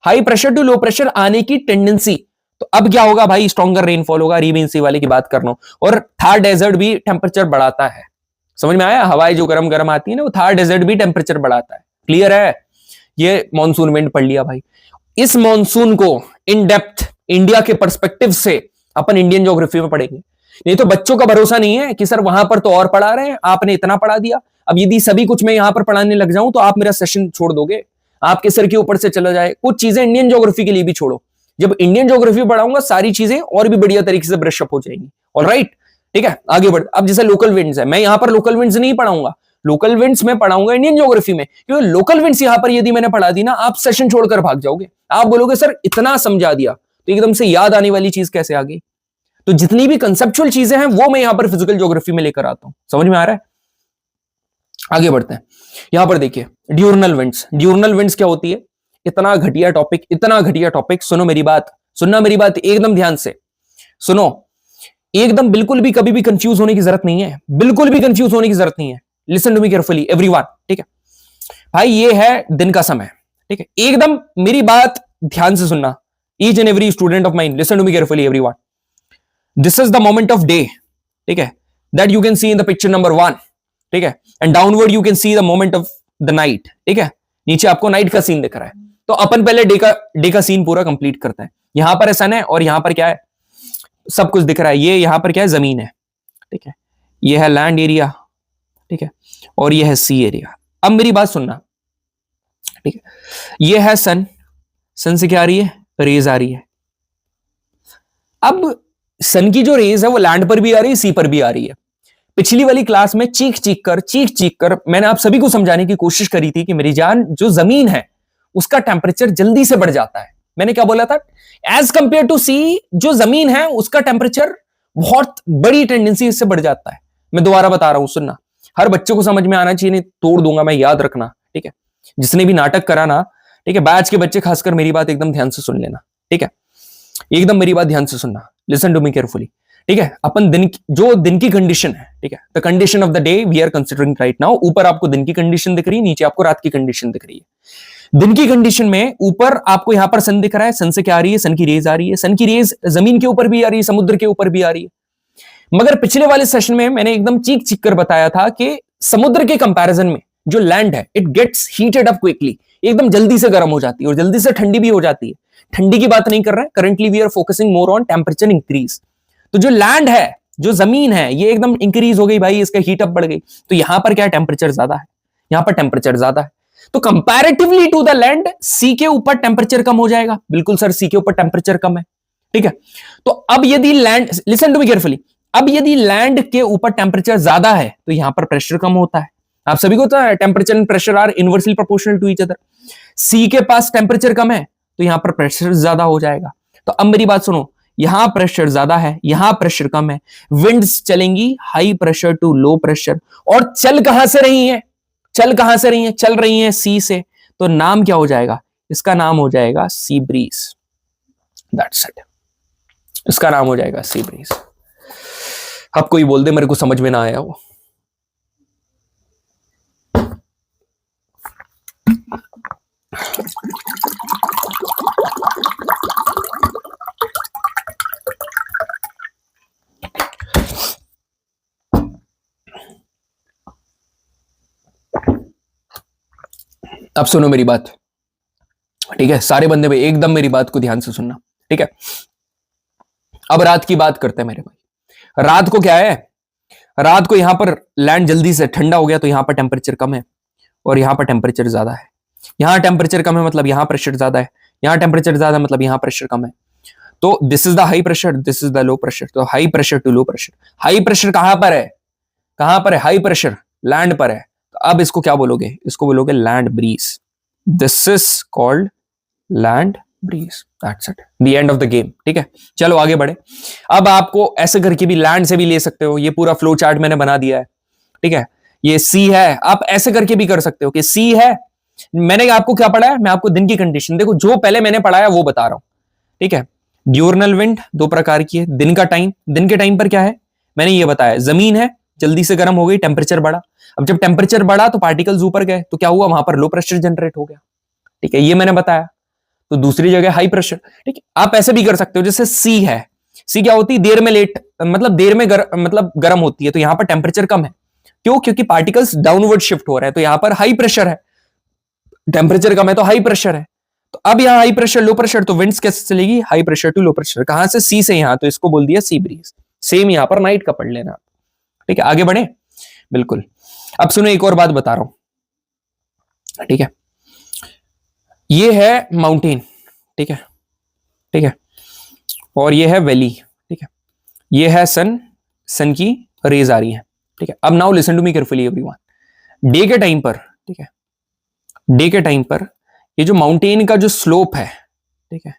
high pressure to low pressure आने की टेंडेंसी। तो अब क्या होगा भाई, स्ट्रॉन्गर रेनफॉल होगा, रीबेंसी वाले की बात कर रहा हूं। और थार डेजर्ट भी टेम्परेचर बढ़ाता है, समझ में आया, हवाएं जो गर्म गर्म आती है ना, वो थार डेजर्ट भी टेम्परेचर बढ़ाता है। क्लियर है, ये मॉनसून विंड पढ़ लिया भाई। इस मॉनसून को इन डेप्थ इंडिया के पर्सपेक्टिव से अपन इंडियन ज्योग्राफी में पढ़ेंगे, नहीं तो बच्चों का भरोसा नहीं है कि सर वहां पर तो और पढ़ा रहे हैं, आपने इतना पढ़ा दिया, अब यदि सभी कुछ मैं यहां पर पढ़ाने लग जाऊं तो आप मेरा सेशन छोड़ दोगे, आपके सर के ऊपर से चला जाए। कुछ चीजें इंडियन ज्योग्राफी के लिए भी छोड़ो, जब इंडियन ज्योग्राफी पढ़ाऊंगा सारी चीजें और भी बढ़िया तरीके से ब्रश अप हो जाएंगी। ऑलराइट, ठीक है, आगे बढ़। अब जैसे लोकल विंड्स है, मैं यहां पर लोकल विंड्स नहीं पढ़ाऊंगा, लोकल विंड्स में पढ़ाऊंगा इंडियन ज्योग्राफी में, क्योंकि लोकल विंड्स यहां पर यदि मैंने पढ़ा दी ना, आप सेशन छोड़कर भाग जाओगे, आप बोलोगे सर इतना समझा दिया, तो एकदम से याद आने वाली चीज कैसे आ गई। तो जितनी भी कंसेप्चुअल चीजें हैं वो मैं यहां पर फिजिकल ज्योग्राफी में लेकर आता हूं, समझ में आ रहा है। आगे बढ़ते हैं, यहां पर देखिए ड्यूरनल विंड्स। ड्यूरनल विंड्स क्या होती है, इतना घटिया टॉपिक, इतना घटिया टॉपिक, सुनो मेरी बात, सुनना मेरी बात एकदम ध्यान से सुनो, एकदम बिल्कुल भी कभी भी कंफ्यूज होने की जरूरत नहीं है, बिल्कुल भी कंफ्यूज होने की जरूरत नहीं है। Listen to me carefully everyone, ठीक है भाई, ये है दिन का समय, ठीक है, एकदम मेरी बात ध्यान से सुनना, each and every student of mind, listen to me carefully everyone. This is the moment of day, ठीक है, that you can see in the picture number 1, ठीक है, and downward you can see the moment of the night, ठीक है, नीचे आपको night का scene दिख रहा है। तो अपन पहले डे का सीन पूरा कंप्लीट करते हैं। यहां पर सन है और यहां पर क्या है, सब कुछ दिख रहा है। ये यहां पर क्या है, जमीन है, ठीक है, ये है लैंड एरिया, ठीक है, और ये है सी एरिया। अब मेरी बात सुनना, ठीक है, ये है सन, सन से क्या आ रही है, रेज आ रही है। अब सन की जो रेज है वो लैंड पर भी आ रही है, सी पर भी आ रही है। पिछली वाली क्लास में चीख चीख कर मैंने आप सभी को समझाने की कोशिश करी थी कि मेरी जान, जो जमीन है उसका टेम्परेचर जल्दी से बढ़ जाता है। मैंने क्या बोला था, एज कंपेयर टू सी, जो जमीन है उसका टेम्परेचर बहुत बड़ी टेंडेंसी इससे बढ़ जाता है। मैं दोबारा बता रहा हूं, सुनना, हर बच्चे को समझ में आना चाहिए, नहीं तोड़ दूंगा मैं, याद रखना, ठीक है, जिसने भी नाटक करा ना, ठीक है, बैच के बच्चे खासकर मेरी बात एकदम ध्यान से सुन लेना, ठीक है, एकदम मेरी बात ध्यान से सुनना, लिसन टू मी केयरफुली, ठीक है। अपन दिन की कंडीशन है, ठीक है, the condition of the day we are considering right now. ऊपर आपको दिन की कंडीशन दिख रही है, नीचे आपको रात की कंडीशन दिख रही है। दिन की कंडीशन में ऊपर आपको यहां पर सन दिख रहा है, सन से क्या आ रही है, सन की रेज आ रही है, सन की रेज जमीन के ऊपर भी आ रही है, समुद्र के ऊपर भी आ रही है। मगर पिछले वाले सेशन में मैंने एकदम चीख कर बताया था कि समुद्र के कंपैरिजन में जो लैंड है, it gets heated up quickly, एकदम जल्दी से गर्म हो जाती है और जल्दी से ठंडी भी हो जाती है। ठंडी की बात नहीं कर रहे हैं, currently we are focusing more on temperature increase. तो जो लैंड है, जो जमीन है, ये एकदम इंक्रीज हो गई भाई, इसका हीट अप बढ़ गई। तो यहां पर क्या टेम्परेचर ज्यादा है, यहां पर टेम्परेचर ज्यादा है, तो कंपैरेटिवली टू द लैंड सी के ऊपर टेम्परेचर कम हो जाएगा। बिल्कुल सर, सी के ऊपर टेम्परेचर कम है, ठीक है। तो अब यदि land, listen to me carefully, अब यदि लैंड के ऊपर टेम्परेचर ज्यादा है तो यहां पर प्रेशर कम होता है। आप सभी को पता है temperature and pressure are inversely proportional to each other. Sea के पास टेम्परेचर कम है तो यहां पर प्रेशर ज्यादा हो जाएगा। तो अब मेरी बात सुनो, यहां प्रेशर ज्यादा है, यहां प्रेशर कम है, विंड्स चलेंगी high pressure to low pressure. और चल कहां से रही है, चल कहां से रही है, चल रही है सी से। तो नाम क्या हो जाएगा, इसका नाम हो जाएगा सी ब्रीज, दैट्स इट, इसका नाम हो जाएगा सी ब्रीज। अब कोई बोल दे मेरे को समझ में ना आया हो, अब सुनो मेरी बात, ठीक है, सारे बंदे भाई एकदम मेरी बात को ध्यान से सुनना, ठीक है। अब रात की बात करते हैं मेरे भाई। रात को क्या है, रात को यहां पर लैंड जल्दी से ठंडा हो गया तो यहां पर टेम्परेचर कम है और यहां पर टेम्परेचर ज्यादा है। यहां टेम्परेचर कम है मतलब यहां प्रेशर ज्यादा है, यहां टेम्परेचर ज्यादा मतलब यहां प्रेशर कम है। तो this is the high pressure, this is the low pressure. तो high pressure to low pressure, high pressure कहां पर है, कहां पर है, हाई प्रेशर लैंड पर है। तो अब इसको क्या बोलोगे, इसको बोलोगे land breeze. This is called land breeze, that's it, the end of the game, ठीक है। चलो आगे बढ़े। अब आपको ऐसे करके भी लैंड से भी ले सकते हो, ये पूरा फ्लो चार्ट मैंने बना दिया है, ठीक है। ये सी है। आप ऐसे करके भी कर सकते हो कि सी है, मैंने आपको क्या पढ़ा है, मैं आपको दिन की कंडीशन, देखो जो पहले मैंने पढ़ाया वो बता रहा हूं, ठीक है। ड्यूरनल विंड दो प्रकार की है, दिन का टाइम, दिन के टाइम पर क्या है, मैंने ये बताया, जमीन है जल्दी से गर्म हो गई, टेम्परेचर बढ़ा। अब जब टेम्परेचर बढ़ा तो पार्टिकल्स ऊपर गए, तो क्या हुआ, वहां पर लो प्रेशर जनरेट हो गया, ठीक है, ये मैंने बताया। तो दूसरी जगह हाई प्रेशर, ठीक है। आप ऐसे भी कर सकते हो, जैसे सी है, सी क्या होती है, देर में लेट, मतलब देर में मतलब गर्म होती है, तो यहां पर टेम्परेचर कम है, क्यों, क्योंकि पार्टिकल्स डाउनवर्ड शिफ्ट हो रहे हैं, तो यहां पर हाई प्रेशर है, टेम्परेचर कम है तो हाई प्रेशर है। तो अब यहां हाई प्रेशर लो प्रेशर, तो विंड्स कैसे चलेगी, high pressure to low pressure, कहां से, सी से यहां, तो इसको बोल दिया सी ब्रीज। सेम यहां पर नाइट का पढ़ लेना, ठीक है। आगे बढ़े, बिल्कुल। अब सुनो एक और बात बता रहा हूं, ठीक है। ये है माउंटेन, ठीक है, ठीक है, और ये है वैली, ठीक है, ये है सन, सन की रेज आ रही है, ठीक है। अब now listen to me carefully everyone, day के टाइम पर, ठीक है, डे के टाइम पर ये जो माउंटेन का जो स्लोप है, ठीक है,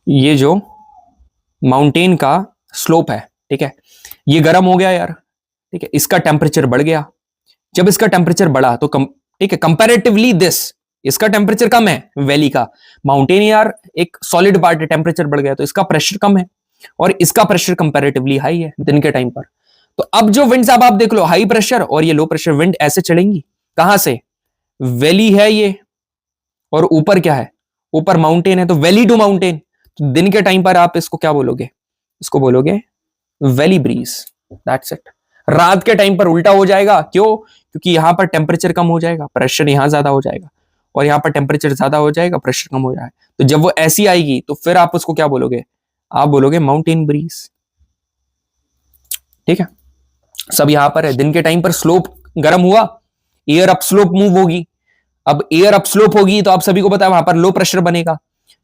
ये जो माउंटेन का स्लोप है, ठीक है, ये गर्म हो गया यार, ठीक है, इसका टेम्परेचर बढ़ गया। जब इसका टेम्परेचर बढ़ा तो ठीक है, कंपैरेटिवली दिस, इसका टेम्परेचर कम है वैली का, माउंटेन यार एक सॉलिड पार्ट है, टेम्परेचर बढ़ गया तो इसका प्रेशर कम है, और इसका प्रेशर कंपैरेटिवली हाई है दिन के टाइम पर। तो अब जो विंड्स आप देख लो, हाई प्रेशर और ये लो प्रेशर विंड ऐसे चलेंगी, कहां से, वैली है ये, और ऊपर क्या है, ऊपर माउंटेन है, तो वैली टू माउंटेन, तो दिन के टाइम पर आप इसको क्या बोलोगे, इसको बोलोगे वैली ब्रीज, दैट्स इट। रात के टाइम पर उल्टा हो जाएगा, क्यों, क्योंकि यहां पर टेम्परेचर कम हो जाएगा, प्रेशर यहां ज्यादा हो जाएगा, और यहां पर टेम्परेचर ज्यादा हो जाएगा, प्रेशर कम हो जाएगा, तो जब वो ऐसी आएगी तो फिर आप उसको क्या बोलोगे, आप बोलोगे माउंटेन ब्रीज, ठीक है। सब यहां पर है, दिन के टाइम पर स्लोप गर्म हुआ, एयर अप स्लोप मूव होगी, अब एयर अप स्लोप होगी तो आप सभी को पता है वहां पर लो प्रेशर बनेगा,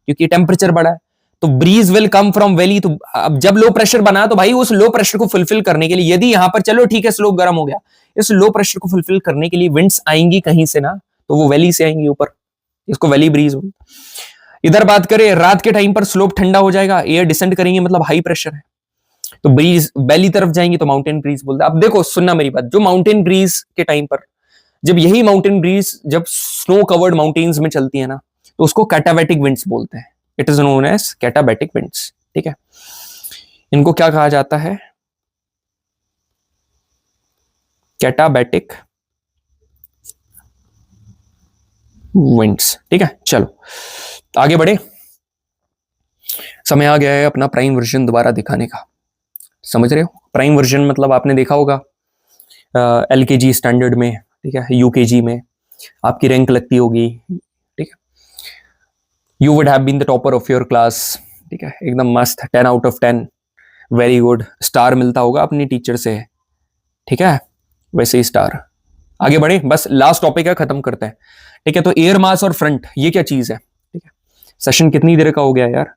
क्योंकि टेम्परेचर बढ़ा है, तो breeze will come from valley. तो अब जब लो प्रेशर बना तो भाई उस लो प्रेशर को फुलफिल करने के लिए, यदि यहां पर चलो ठीक है स्लोप गर्म हो गया, इस लो प्रेशर को फुलफिल करने के लिए विंड्स आएंगी कहीं से ना, तो वो वैली से आएंगी ऊपर, इसको वैली ब्रीज। इधर बात करें, रात के टाइम पर स्लोप ठंडा हो जाएगा, एयर डिसेंड करेंगे, मतलब हाई प्रेशर है, तो ब्रीज वैली तरफ जाएंगी, तो माउंटेन ब्रीज बोलते हैं। अब देखो सुनना मेरी बात, जो माउंटेन ब्रीज के टाइम पर, जब यही माउंटेन ब्रीज जब स्नो कवर्ड माउंटेन्स में चलती है ना, तो उसको कैटाबैटिक विंड्स बोलते हैं, it is known as katabatic winds, ठीक है। इनको क्या कहा जाता है, कैटाबैटिक विंड्स, ठीक है। चलो आगे बढ़े, समय आ गया है अपना प्राइम वर्जन दोबारा दिखाने का, समझ रहे हो, प्राइम वर्जन मतलब आपने देखा होगा एलकेजी स्टैंडर्ड में, ठीक है, यूकेजी में आपकी रैंक लगती होगी, ठीक है, you would have been the topper of your class, ठीक है, एकदम मस्त 10 out of 10, very good, star मिलता होगा अपनी टीचर से, ठीक है, वैसे ही स्टार। आगे बढ़े, बस लास्ट टॉपिक है, खत्म करते हैं, ठीक है। तो एयर मास और फ्रंट ये क्या चीज है, ठीक है। सेशन कितनी देर का हो गया यार,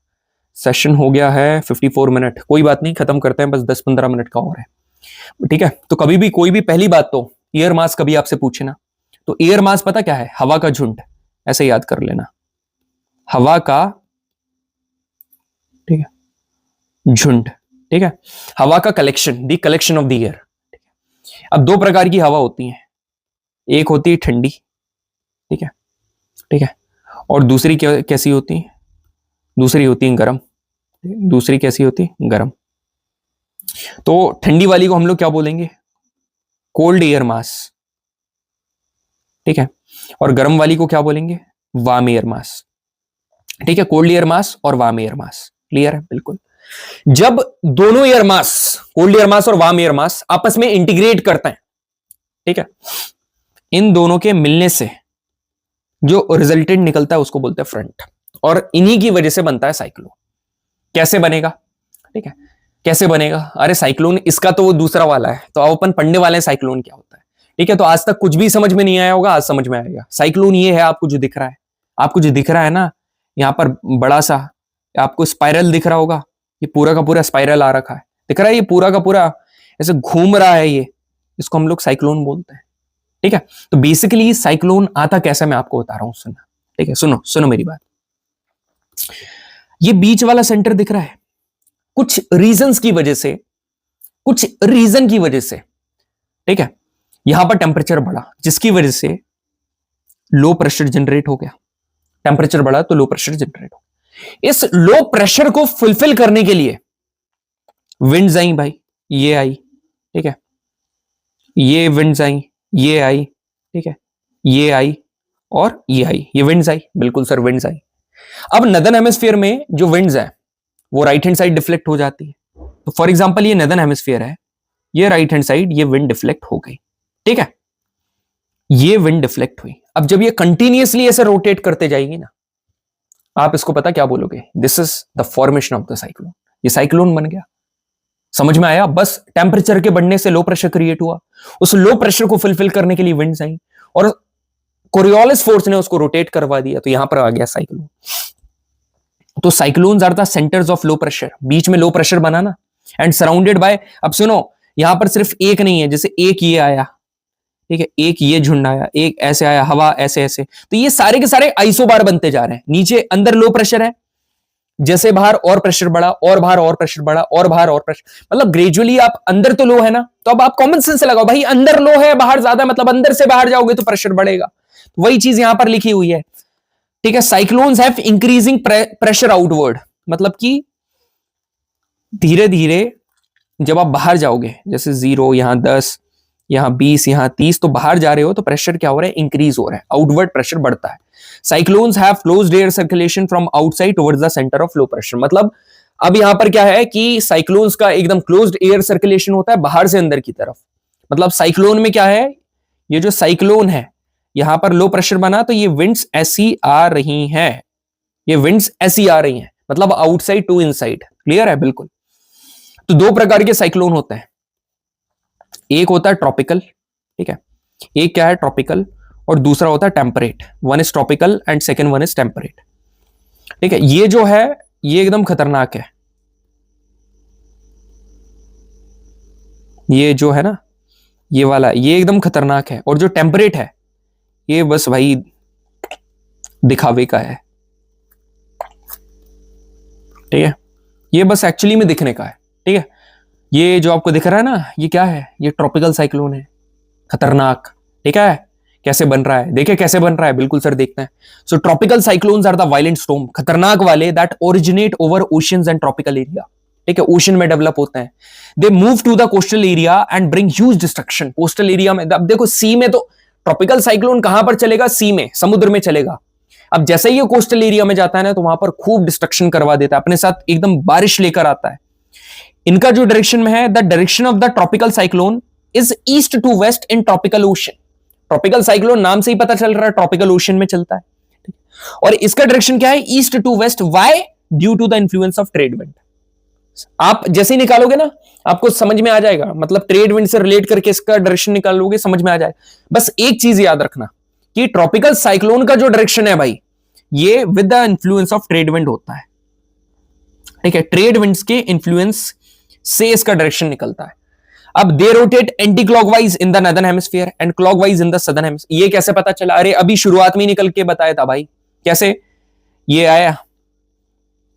सेशन हो गया है 54 मिनट, कोई बात नहीं, खत्म करते हैं, बस 10-15 मिनट का और है, ठीक है। तो कभी भी कोई भी पहली बात तो एयर मास कभी आपसे पूछे ना, तो एयर मास पता क्या है, हवा का झुंड, ऐसे याद कर लेना, हवा का, ठीक है, झुंड, ठीक है, हवा का collection, the collection of the air. अब दो प्रकार की हवा होती है, एक होती है ठंडी, ठीक है, ठीक है, और दूसरी कैसी होती है, दूसरी होती है गर्म, दूसरी कैसी होती है, गर्म। तो ठंडी वाली को हम लोग क्या बोलेंगे, कोल्ड एयर मास, ठीक है, और गर्म वाली को क्या बोलेंगे, वार्म एयर मास, ठीक है। कोल्ड एयर मास और वार्म एयर मास, क्लियर है, बिल्कुल। जब दोनों एयर मास, कोल्ड एयर मास और वार्म एयर मास आपस में इंटीग्रेट करते हैं, ठीक है, इन दोनों के मिलने से जो रिजल्टेंट निकलता है उसको बोलते हैं फ्रंट, और इन्हीं की वजह से बनता है साइक्लोन। कैसे बनेगा, ठीक है, कैसे बनेगा, अरे साइक्लोन इसका तो वो दूसरा वाला है, तो अब अपन पढ़ने वाले हैं साइक्लोन क्या होता है, ठीक है। तो आज तक कुछ भी समझ में नहीं आया होगा, आज समझ में आएगा। साइक्लोन ये है, आपको जो दिख रहा है, आपको जो दिख रहा है ना यहां पर बड़ा सा, आपको स्पाइरल दिख रहा होगा, ये पूरा का पूरा स्पाइरल आ रखा है, दिख रहा है, ये पूरा का पूरा ऐसे घूम रहा है, ये इसको हम लोग साइक्लोन बोलते हैं, ठीक है। तो बेसिकली साइक्लोन आता कैसे, मैं आपको बता रहा हूं, सुनना, ठीक है, सुनो सुनो मेरी बात। ये बीच वाला सेंटर दिख रहा है, कुछ रीजंस की वजह से, कुछ रीजन की वजह से, ठीक है, यहां पर टेम्परेचर बढ़ा, जिसकी वजह से लो प्रेशर जनरेट हो गया। टेम्परेचर बढ़ा तो लो प्रेशर जनरेट हो गया। इस लो प्रेशर को फुलफिल करने के लिए विंड्स आई भाई, ये आई, ठीक है, ये विंड्स आई, ये आई, ठीक है, ये आई और ये आई, ये विंड्स आई, बिल्कुल सर विंड्स आई। अब नदर्न हेमिस्फीयर में जो विंड्स है वो राइट हैंड साइड डिफ्लेक्ट हो जाती है। तो फॉर एग्जांपल ये नदर्न हेमिस्फीयर है, ये राइट हैंड साइड, ये विंड डिफ्लेक्ट हो गई, ठीक है, ये विंड डिफ्लेक्ट हुई। अब जब ये कंटिन्यूअसली ऐसे रोटेट करते जाएगी ना, आप इसको पता क्या बोलोगे, this is the formation of the cyclone. ये साइक्लोन बन गया। समझ में आया? बस टेम्परेचर के बढ़ने से लो प्रेशर क्रिएट हुआ, उस लो प्रेशर को फुलफिल करने के लिए विंड्स आई और कोरियोलिस फोर्स ने उसको रोटेट करवा दिया, तो यहां पर आ गया साइक्लोन। तो cyclones are the centres of low pressure, बीच में लो प्रेशर बना ना, एंड सराउंडेड बाय, अब सुनो, यहां पर सिर्फ एक नहीं है, जैसे एक ये आया, ठीक है, एक ये झुंड आया, एक ऐसे आया, हवा ऐसे ऐसे, तो ये सारे के सारे आइसोबार बनते जा रहे हैं। नीचे अंदर लो प्रेशर है, जैसे बाहर और प्रेशर बढ़ा, और बाहर और प्रेशर बढ़ा, और बाहर और प्रेशर, मतलब ग्रेजुअली आप अंदर तो लो है ना, तो अब आप कॉमन सेंस से लगाओ भाई, अंदर लो है बाहर ज्यादा, मतलब अंदर से बाहर जाओगे तो प्रेशर बढ़ेगा। वही चीज यहां पर लिखी हुई है, ठीक है। Cyclones have increasing pressure outward, मतलब कि धीरे धीरे जब आप बाहर जाओगे, जैसे 0, यहां 10, यहां 20, यहां 30, तो बाहर जा रहे हो तो प्रेशर क्या हो रहा है, इंक्रीज हो रहा है, आउटवर्ड प्रेशर बढ़ता है। Cyclones have closed air circulation from outside towards the centre of low pressure, मतलब अब यहां पर क्या है कि साइक्लोन्स का एकदम क्लोज्ड एयर सर्कुलेशन होता है बाहर से अंदर की तरफ। मतलब साइक्लोन में क्या है, ये जो साइक्लोन है यहां पर लो प्रेशर बना, तो ये विंड्स ऐसी आ रही हैं, ये विंड्स ऐसी आ रही हैं, मतलब आउटसाइड टू इनसाइड। क्लियर है? बिल्कुल। तो दो प्रकार के साइक्लोन होते हैं, एक होता है ट्रॉपिकल, ठीक है, एक क्या है ट्रॉपिकल, और दूसरा होता है temperate. One is tropical and second one is temperate, ठीक है। ये जो है ये एकदम खतरनाक है, ये जो है ना ये वाला, ये एकदम खतरनाक है, और जो टेम्परेट है ये बस भाई दिखावे का है, ठीक है, ये बस एक्चुअली में दिखने का है, ठीक है। ये जो आपको दिख रहा है ना, ये क्या है, ये ट्रॉपिकल साइक्लोन है, खतरनाक, ठीक है। कैसे बन रहा है, देखिए कैसे बन रहा है, बिल्कुल सर देखते हैं। So tropical cyclones are the violent storm, खतरनाक वाले, that originate over oceans and tropical area, ठीक है, ओशन में डेवलप होते हैं। They move to the coastal area and bring huge destruction. Coastal area में, अब देखो सी में तो ट्रॉपिकल साइक्लोन कहां पर चलेगा, सी में, समुद्र में चलेगा। अब जैसे ही ये कोस्टल एरिया में जाता है ना, तो वहां पर खूब डिस्ट्रक्शन करवा देता है, अपने साथ एकदम बारिश लेकर आता है। इनका जो डायरेक्शन में है, the direction of the tropical cyclone is east to west in tropical ocean. Tropical cyclone नाम से ही पता चल रहा है ट्रॉपिकल ओशन में चलता है, और इसका डायरेक्शन क्या है, east to west. Why? Due to the influence of trade wind. आप जैसे ही निकालोगे ना, आपको समझ में आ जाएगा, मतलब ट्रेड विंड से रिलेट करके इसका डायरेक्शन निकालोगे, समझ में आ जाएगा। बस एक चीज याद रखना कि ट्रॉपिकल साइक्लोन का जो डायरेक्शन है भाई, ये with the influence of trade wind होता है, ठीक है। ट्रेड विंड्स के इन्फ्लुएंस से इसका डायरेक्शन निकलता है। अब they rotate anti clockwise in the northern hemisphere and clockwise in the southern hemisphere. ये कैसे पता चला? अरे अभी शुरुआत में ही निकल के बताया था भाई, कैसे ये आया,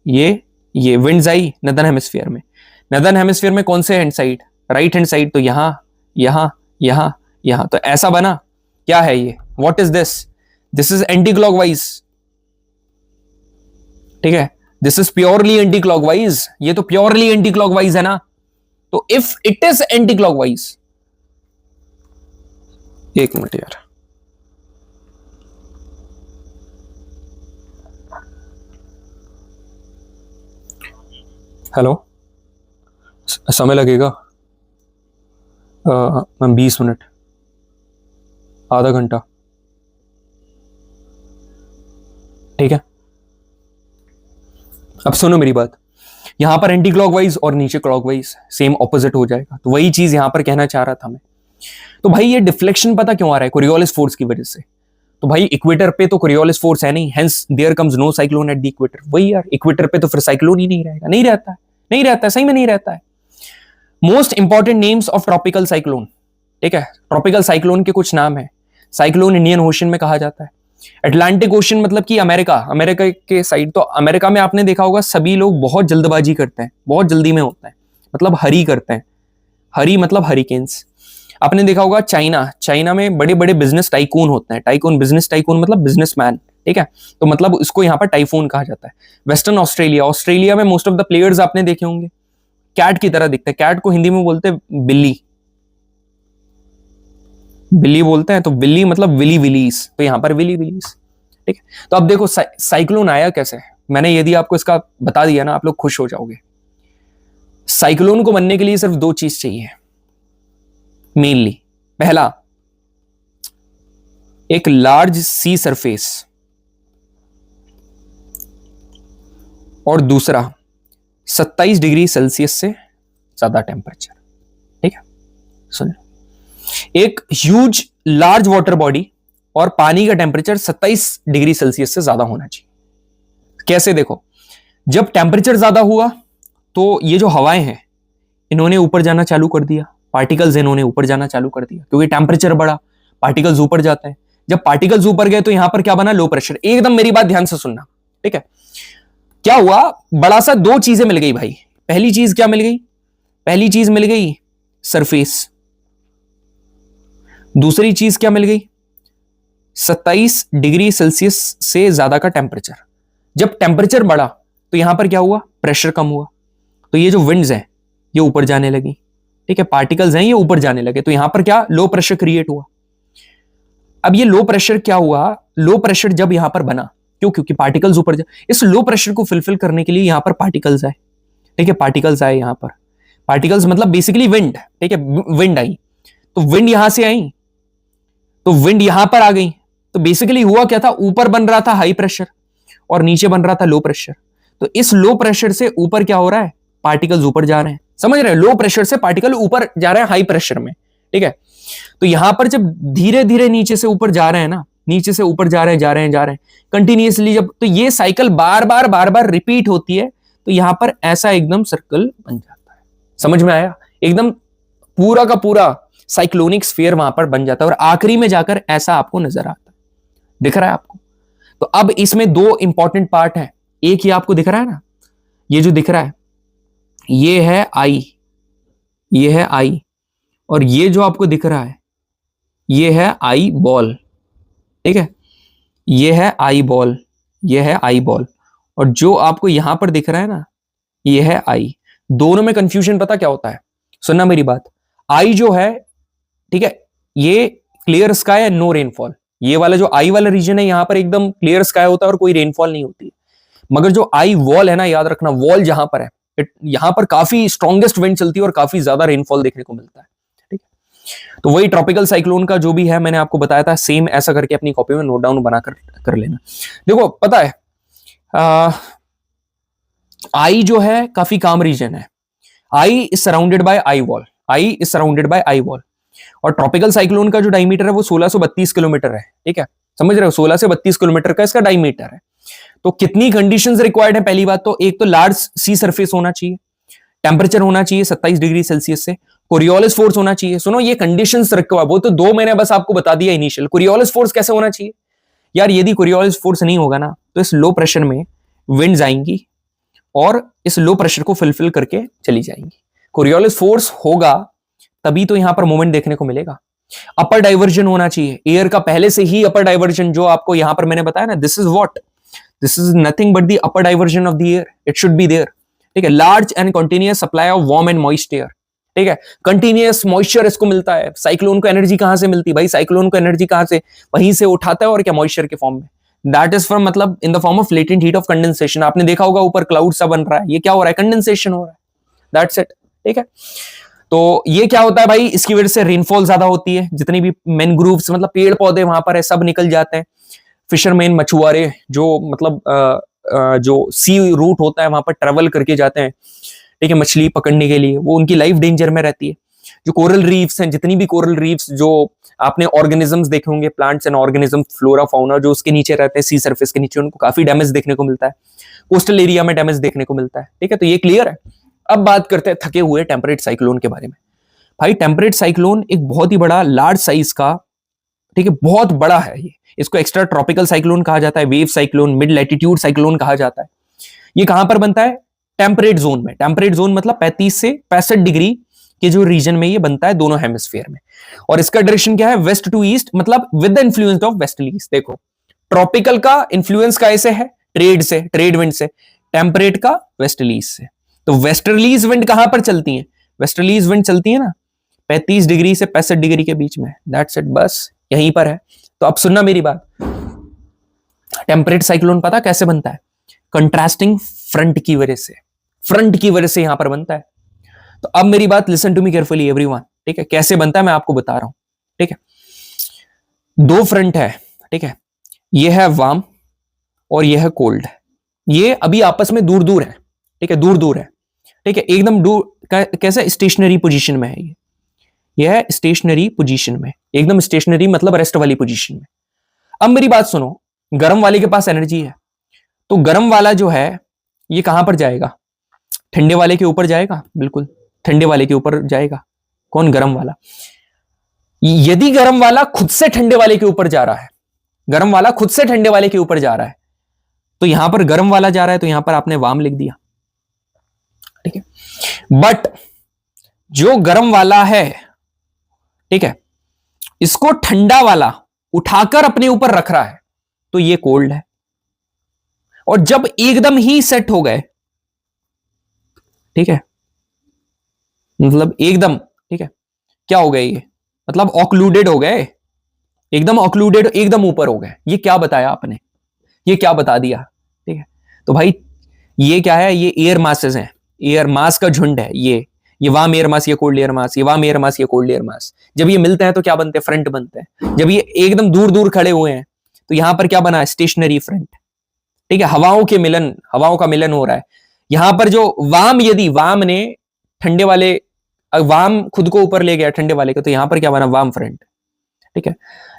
ये विंड्स आई नॉर्दर्न हेमिस्फीयर में। नॉर्दर्न हेमिस्फीयर में कौन से hand side? Right hand side, तो यहां यहां यहां यहां, तो ऐसा बना। क्या है ये? What is this? This is anti clockwise, ठीक है, this is purely anti clockwise, ये तो प्योरली एंटी क्लॉकवाइज है ना। तो if it is anti clockwise, एक मिनट यार, हेलो, समय लगेगा मैम 20 मिनट, आधा घंटा, ठीक है। अब सुनो मेरी बात, यहां पर एंटी क्लॉकवाइज और नीचे क्लॉकवाइज सेम ऑपोजिट हो जाएगा, तो वही चीज यहां पर कहना चाह रहा था मैं। तो भाई ये डिफ्लेक्शन पता क्यों आ रहा है? कोरियोलिस फोर्स की वजह से। तो भाई इक्वेटर पे तो कोरियोलिस फोर्स है नहीं, hence there comes no cyclone at the equator. वही यार, इक्वेटर पे तो फिर साइक्लोन ही नहीं रहेगा, नहीं रहता है, नहीं रहता है, सही में नहीं रहता है। Most important names of tropical cyclone, ठीक है, ट्रॉपिकल साइक्लोन के कुछ नाम है। साइक्लोन इंडियन ओशन में कहा जाता है। अटलांटिक ओशन मतलब कि अमेरिका के साइड, तो अमेरिका में आपने देखा होगा सभी लोग बहुत जल्दबाजी करते हैं, बहुत जल्दी में होता है, मतलब हरी करते हैं, हरी मतलब हरिकेन्स। आपने देखा होगा चाइना में बड़े बड़े बिजनेस टाइकून होते हैं। टाइकून, बिजनेस टाइकून मतलब बिजनेसमैन, ठीक है। तो मतलब इसको यहाँ पर टाइफून कहा जाता है। वेस्टर्न ऑस्ट्रेलिया में मोस्ट ऑफ द प्लेयर्स आपने देखे होंगे कैट की तरह दिखते हैं। कैट को हिंदी में बोलते हैं बिल्ली, बिल्ली बोलते हैं, तो बिल्ली मतलब विली विलीस, तो यहां पर विली विलीस, ठीक है। तो अब देखो साइक्लोन आया कैसे, मैंने यदि आपको इसका बता दिया ना, आप लोग खुश हो जाओगे। साइक्लोन को बनने के लिए सिर्फ दो चीज चाहिए मेनली। पहला, एक लार्ज सी सरफेस, और दूसरा 27 डिग्री सेल्सियस से ज्यादा टेम्परेचर, ठीक है। सुन, एक ह्यूज लार्ज वाटर बॉडी और पानी का टेम्परेचर 27 डिग्री सेल्सियस से ज्यादा होना चाहिए। कैसे, देखो, जब टेम्परेचर ज्यादा हुआ तो ये जो हवाएं हैं इन्होंने ऊपर जाना चालू कर दिया, पार्टिकल्स इन्होंने ऊपर जाना चालू कर दिया, क्योंकि टेम्परेचर बढ़ा, पार्टिकल्स ऊपर जाते हैं। जब पार्टिकल्स ऊपर गए तो यहां पर क्या बना, लो प्रेशर। एकदम मेरी बात ध्यान से सुनना, ठीक है। क्या हुआ, बड़ा सा दो चीजें मिल गई भाई। पहली चीज क्या मिल गई, पहली चीज मिल गई सरफेस, दूसरी चीज क्या मिल गई, 27 डिग्री सेल्सियस से ज्यादा का टेम्परेचर। जब टेम्परेचर बढ़ा तो यहां पर क्या हुआ, प्रेशर कम हुआ, तो ये जो विंड्स हैं ये ऊपर जाने लगी, ठीक है। पार्टिकल्स हैं ये ऊपर जाने लगे, तो यहां पर क्या, लो प्रेशर क्रिएट हुआ। अब ये लो प्रेशर क्या हुआ, लो प्रेशर जब यहां पर बना, क्यों, क्योंकि पार्टिकल्स ऊपर जा, इस लो प्रेशर को फुलफिल करने के लिए यहां पर पार्टिकल्स आए, ठीक है। पार्टिकल्स आए यहां पर, पार्टिकल्स मतलब बेसिकली विंड, ठीक है। विंड आई, तो विंड यहां से आई, तो विंड यहां पर आ गई, तो बेसिकली हुआ क्या था, ऊपर बन रहा था हाई प्रेशर और नीचे बन रहा था लो प्रेशर। तो इस लो प्रेशर से ऊपर क्या हो रहा है, पार्टिकल्स ऊपर जा रहे हैं, समझ रहे हैं। लो प्रेशर से पार्टिकल ऊपर जा रहे हैं हाई प्रेशर में, ठीक है। तो यहां पर जब धीरे धीरे नीचे से ऊपर जा रहे हैं ना, नीचे से ऊपर जा रहे हैं कंटिन्यूअसली, जब तो ये साइकिल बार बार रिपीट होती है, तो यहां पर ऐसा एकदम सर्कल बन जाता है। समझ में आया, एकदम पूरा का पूरा साइक्लोनिक स्फीयर वहां पर बन जाता है, और आखिरी में जाकर ऐसा आपको नजर आता है। दिख रहा है आपको। तो अब इसमें दो इंपॉर्टेंट पार्ट है। एक ये आपको दिख रहा है ना, ये जो दिख रहा है ये है आई, ये है आई, और ये जो आपको दिख रहा है ये है आई बॉल, ठीक है। ये है आई बॉल, ये है आई बॉल, और जो आपको यहां पर दिख रहा है ना ये है आई। दोनों में कंफ्यूजन पता क्या होता है, सुनना मेरी बात। आई जो है, ठीक है, ये क्लियर स्काई है, नो रेनफॉल। ये वाला जो आई वाला रीजन है यहां पर एकदम क्लियर स्काई होता है और कोई रेनफॉल नहीं होती है। मगर जो आई वॉल है ना, याद रखना, वॉल जहां पर है, यहां पर काफी स्ट्रॉन्गेस्ट विंड चलती है और काफी ज्यादा रेनफॉल देखने को मिलता है, ठीक है। तो वही ट्रॉपिकल साइक्लोन का जो भी है मैंने आपको बताया था, सेम ऐसा करके अपनी कॉपी में नोट डाउन बनाकर कर लेना। देखो पता है, आई जो है काफी काम रीजन है। Eye is surrounded by eye wall, eye is surrounded by eye wall. और ट्रॉपिकल साइक्लोन का जो डायमीटर है वो 1632 किलोमीटर है, ठीक है। समझ रहे हो, 16 से 32 किलोमीटर का इसका डायमीटर है। तो कितनी कंडीशंस रिक्वायर्ड है, पहली बात तो एक तो लार्ज सी सरफेस होना चाहिए, टेम्परेचर होना चाहिए 27 डिग्री सेल्सियस से, कोरियोलिस फोर्स होना चाहिए। सुनो, ये कंडीशंस रिक्वायर्ड, वो तो दो मैंने बस आपको बता दिया इनिशियल। कोरियोलिस फोर्स कैसे होना चाहिए यार, यदि कोरियोलिस फोर्स नहीं होगा ना तो इस लो प्रेशर में विंड्स आएंगी और इस लो प्रेशर को फुलफिल करके चली जाएंगी। कोरियोलिस फोर्स होगा तभी तो यहां पर मूवमेंट देखने को मिलेगा। अपर डाइवर्जन होना चाहिए, एयर का पहले से ही अपर डाइवर्जन, जो आपको यहां पर मैंने बताया ना, this is what, this is nothing but the upper divergence of the air, it should be there, ठीक है। Large and continuous supply of warm and moist air, ठीक है। कंटिन्यूअस मॉइस्चर इसको मिलता है। साइक्लोन को एनर्जी कहां से मिलती है भाई, साइक्लोन को एनर्जी कहां से, वहीं से उठाता है, और क्या, मॉइस्चर के फॉर्म में। दैट इज फ्रॉम, मतलब in the form of latent heat of condensation. आपने देखा होगा ऊपर क्लाउड सा बन रहा है, ये क्या हो रहा है, कंडेंसेशन हो रहा है, दैट्स इट, ठीक है। तो ये क्या होता है भाई, इसकी वजह से रेनफॉल ज्यादा होती है, जितनी भी मैनग्रोव्स मतलब पेड़ पौधे वहां पर है सब निकल जाते हैं। फिशरमैन, मछुआरे जो मतलब जो सी रूट होता है वहां पर ट्रेवल करके जाते हैं, ठीक है, मछली पकड़ने के लिए, वो उनकी लाइफ डेंजर में रहती है। जो कोरल रीफ्स हैं, जितनी भी कोरल रीफ्स, जो आपने ऑर्गेनिजम्स देखे होंगे, plants and organism, flora fauna, जो उसके नीचे रहते हैं, सी सरफेस के नीचे, उनको काफी डैमेज देखने को मिलता है। कोस्टल एरिया में डैमेज देखने को मिलता है, ठीक है। तो ये क्लियर है। अब बात करते हैं थके हुए टेम्परेट साइक्लोन के बारे में। भाई टेम्परेट साइक्लोन एक बहुत ही बड़ा लार्ज साइज का, ठीक है, बहुत बड़ा है ये। इसको एक्स्ट्रा ट्रॉपिकल साइक्लोन कहा जाता है, wave cyclone, mid latitude cyclone कहा जाता है। ये कहां पर बनता है, टेम्परेट जोन में। टेम्परेट जोन मतलब 35 से 65 डिग्री के जो रीजन में ये बनता है दोनों हेमिस्फीयर में। और इसका डायरेक्शन क्या है, वेस्ट टू ईस्ट, मतलब with the influence of westerly east. देखो ट्रॉपिकल का इन्फ्लुएंस कैसे है, ट्रेड से, ट्रेड विंड से, टेम्परेट का वेस्टर्ली ईस्ट से। तो वेस्टर्लीज विंड कहां पर चलती है, वेस्टर्लीज विंड चलती है ना 35 डिग्री से 65 डिग्री के बीच में, दैट्स इट, बस यहीं पर है। तो अब सुनना मेरी बात, टेम्परेट साइक्लोन पता कैसे बनता है, कंट्रास्टिंग फ्रंट की वजह से, फ्रंट की वजह से यहां पर बनता है। तो अब मेरी बात listen to me carefully everyone, ठीक है, कैसे बनता है मैं आपको बता रहा हूं, ठीक है। दो फ्रंट है, ठीक है, ये है वार्म और ये है कोल्ड, ये अभी आपस में दूर दूर है, ठीक है, दूर दूर है, ठीक है, एकदम दूर, कैसे स्टेशनरी पोजीशन में है ये है स्टेशनरी पोजीशन में, एकदम स्टेशनरी मतलब रेस्ट वाली पोजीशन में। अब मेरी बात सुनो, गर्म वाले के पास एनर्जी है, तो गर्म वाला जो है ये कहां पर जाएगा, ठंडे वाले के ऊपर जाएगा, बिल्कुल ठंडे वाले के ऊपर जाएगा। कौन, गर्म वाला। यदि गर्म वाला खुद से ठंडे वाले के ऊपर जा रहा है, गर्म वाला खुद से ठंडे वाले के ऊपर जा रहा है, तो यहां पर गर्म वाला जा रहा है, तो यहां पर आपने वार्म लिख दिया, ठीक है। बट जो गर्म वाला है, ठीक है, इसको ठंडा वाला उठाकर अपने ऊपर रख रहा है, तो ये कोल्ड है। और जब एकदम ही सेट हो गए, ठीक है, मतलब एकदम, ठीक है, क्या हो गए ये, मतलब ऑक्लूडेड हो गए, एकदम ऑक्लूडेड, एकदम ऊपर हो गए। ये क्या बताया आपने, ये क्या बता दिया, ठीक है। तो भाई ये क्या है, ये एयर मासेस हैं, एयर मास का झुंड है, ये वार्म एयर मास, ये कोल्ड एयर मास, ये वार्म एयर मास, ये कोल्ड एयर मास। जब ये मिलते हैं तो क्या बनते हैं, फ्रंट बनते हैं। जब ये एकदम दूर दूर खड़े हुए हैं तो यहां पर क्या बना है, स्टेशनरी फ्रंट, ठीक है, हवाओं के मिलन, हवाओं का मिलन हो रहा है। यहां पर जो वार्म, यदि वार्म ने ठंडे वाले, वार्म खुद को ऊपर ले गया ठंडे वाले को, तो यहां पर क्या बना, वार्म फ्रंट, ठीक है।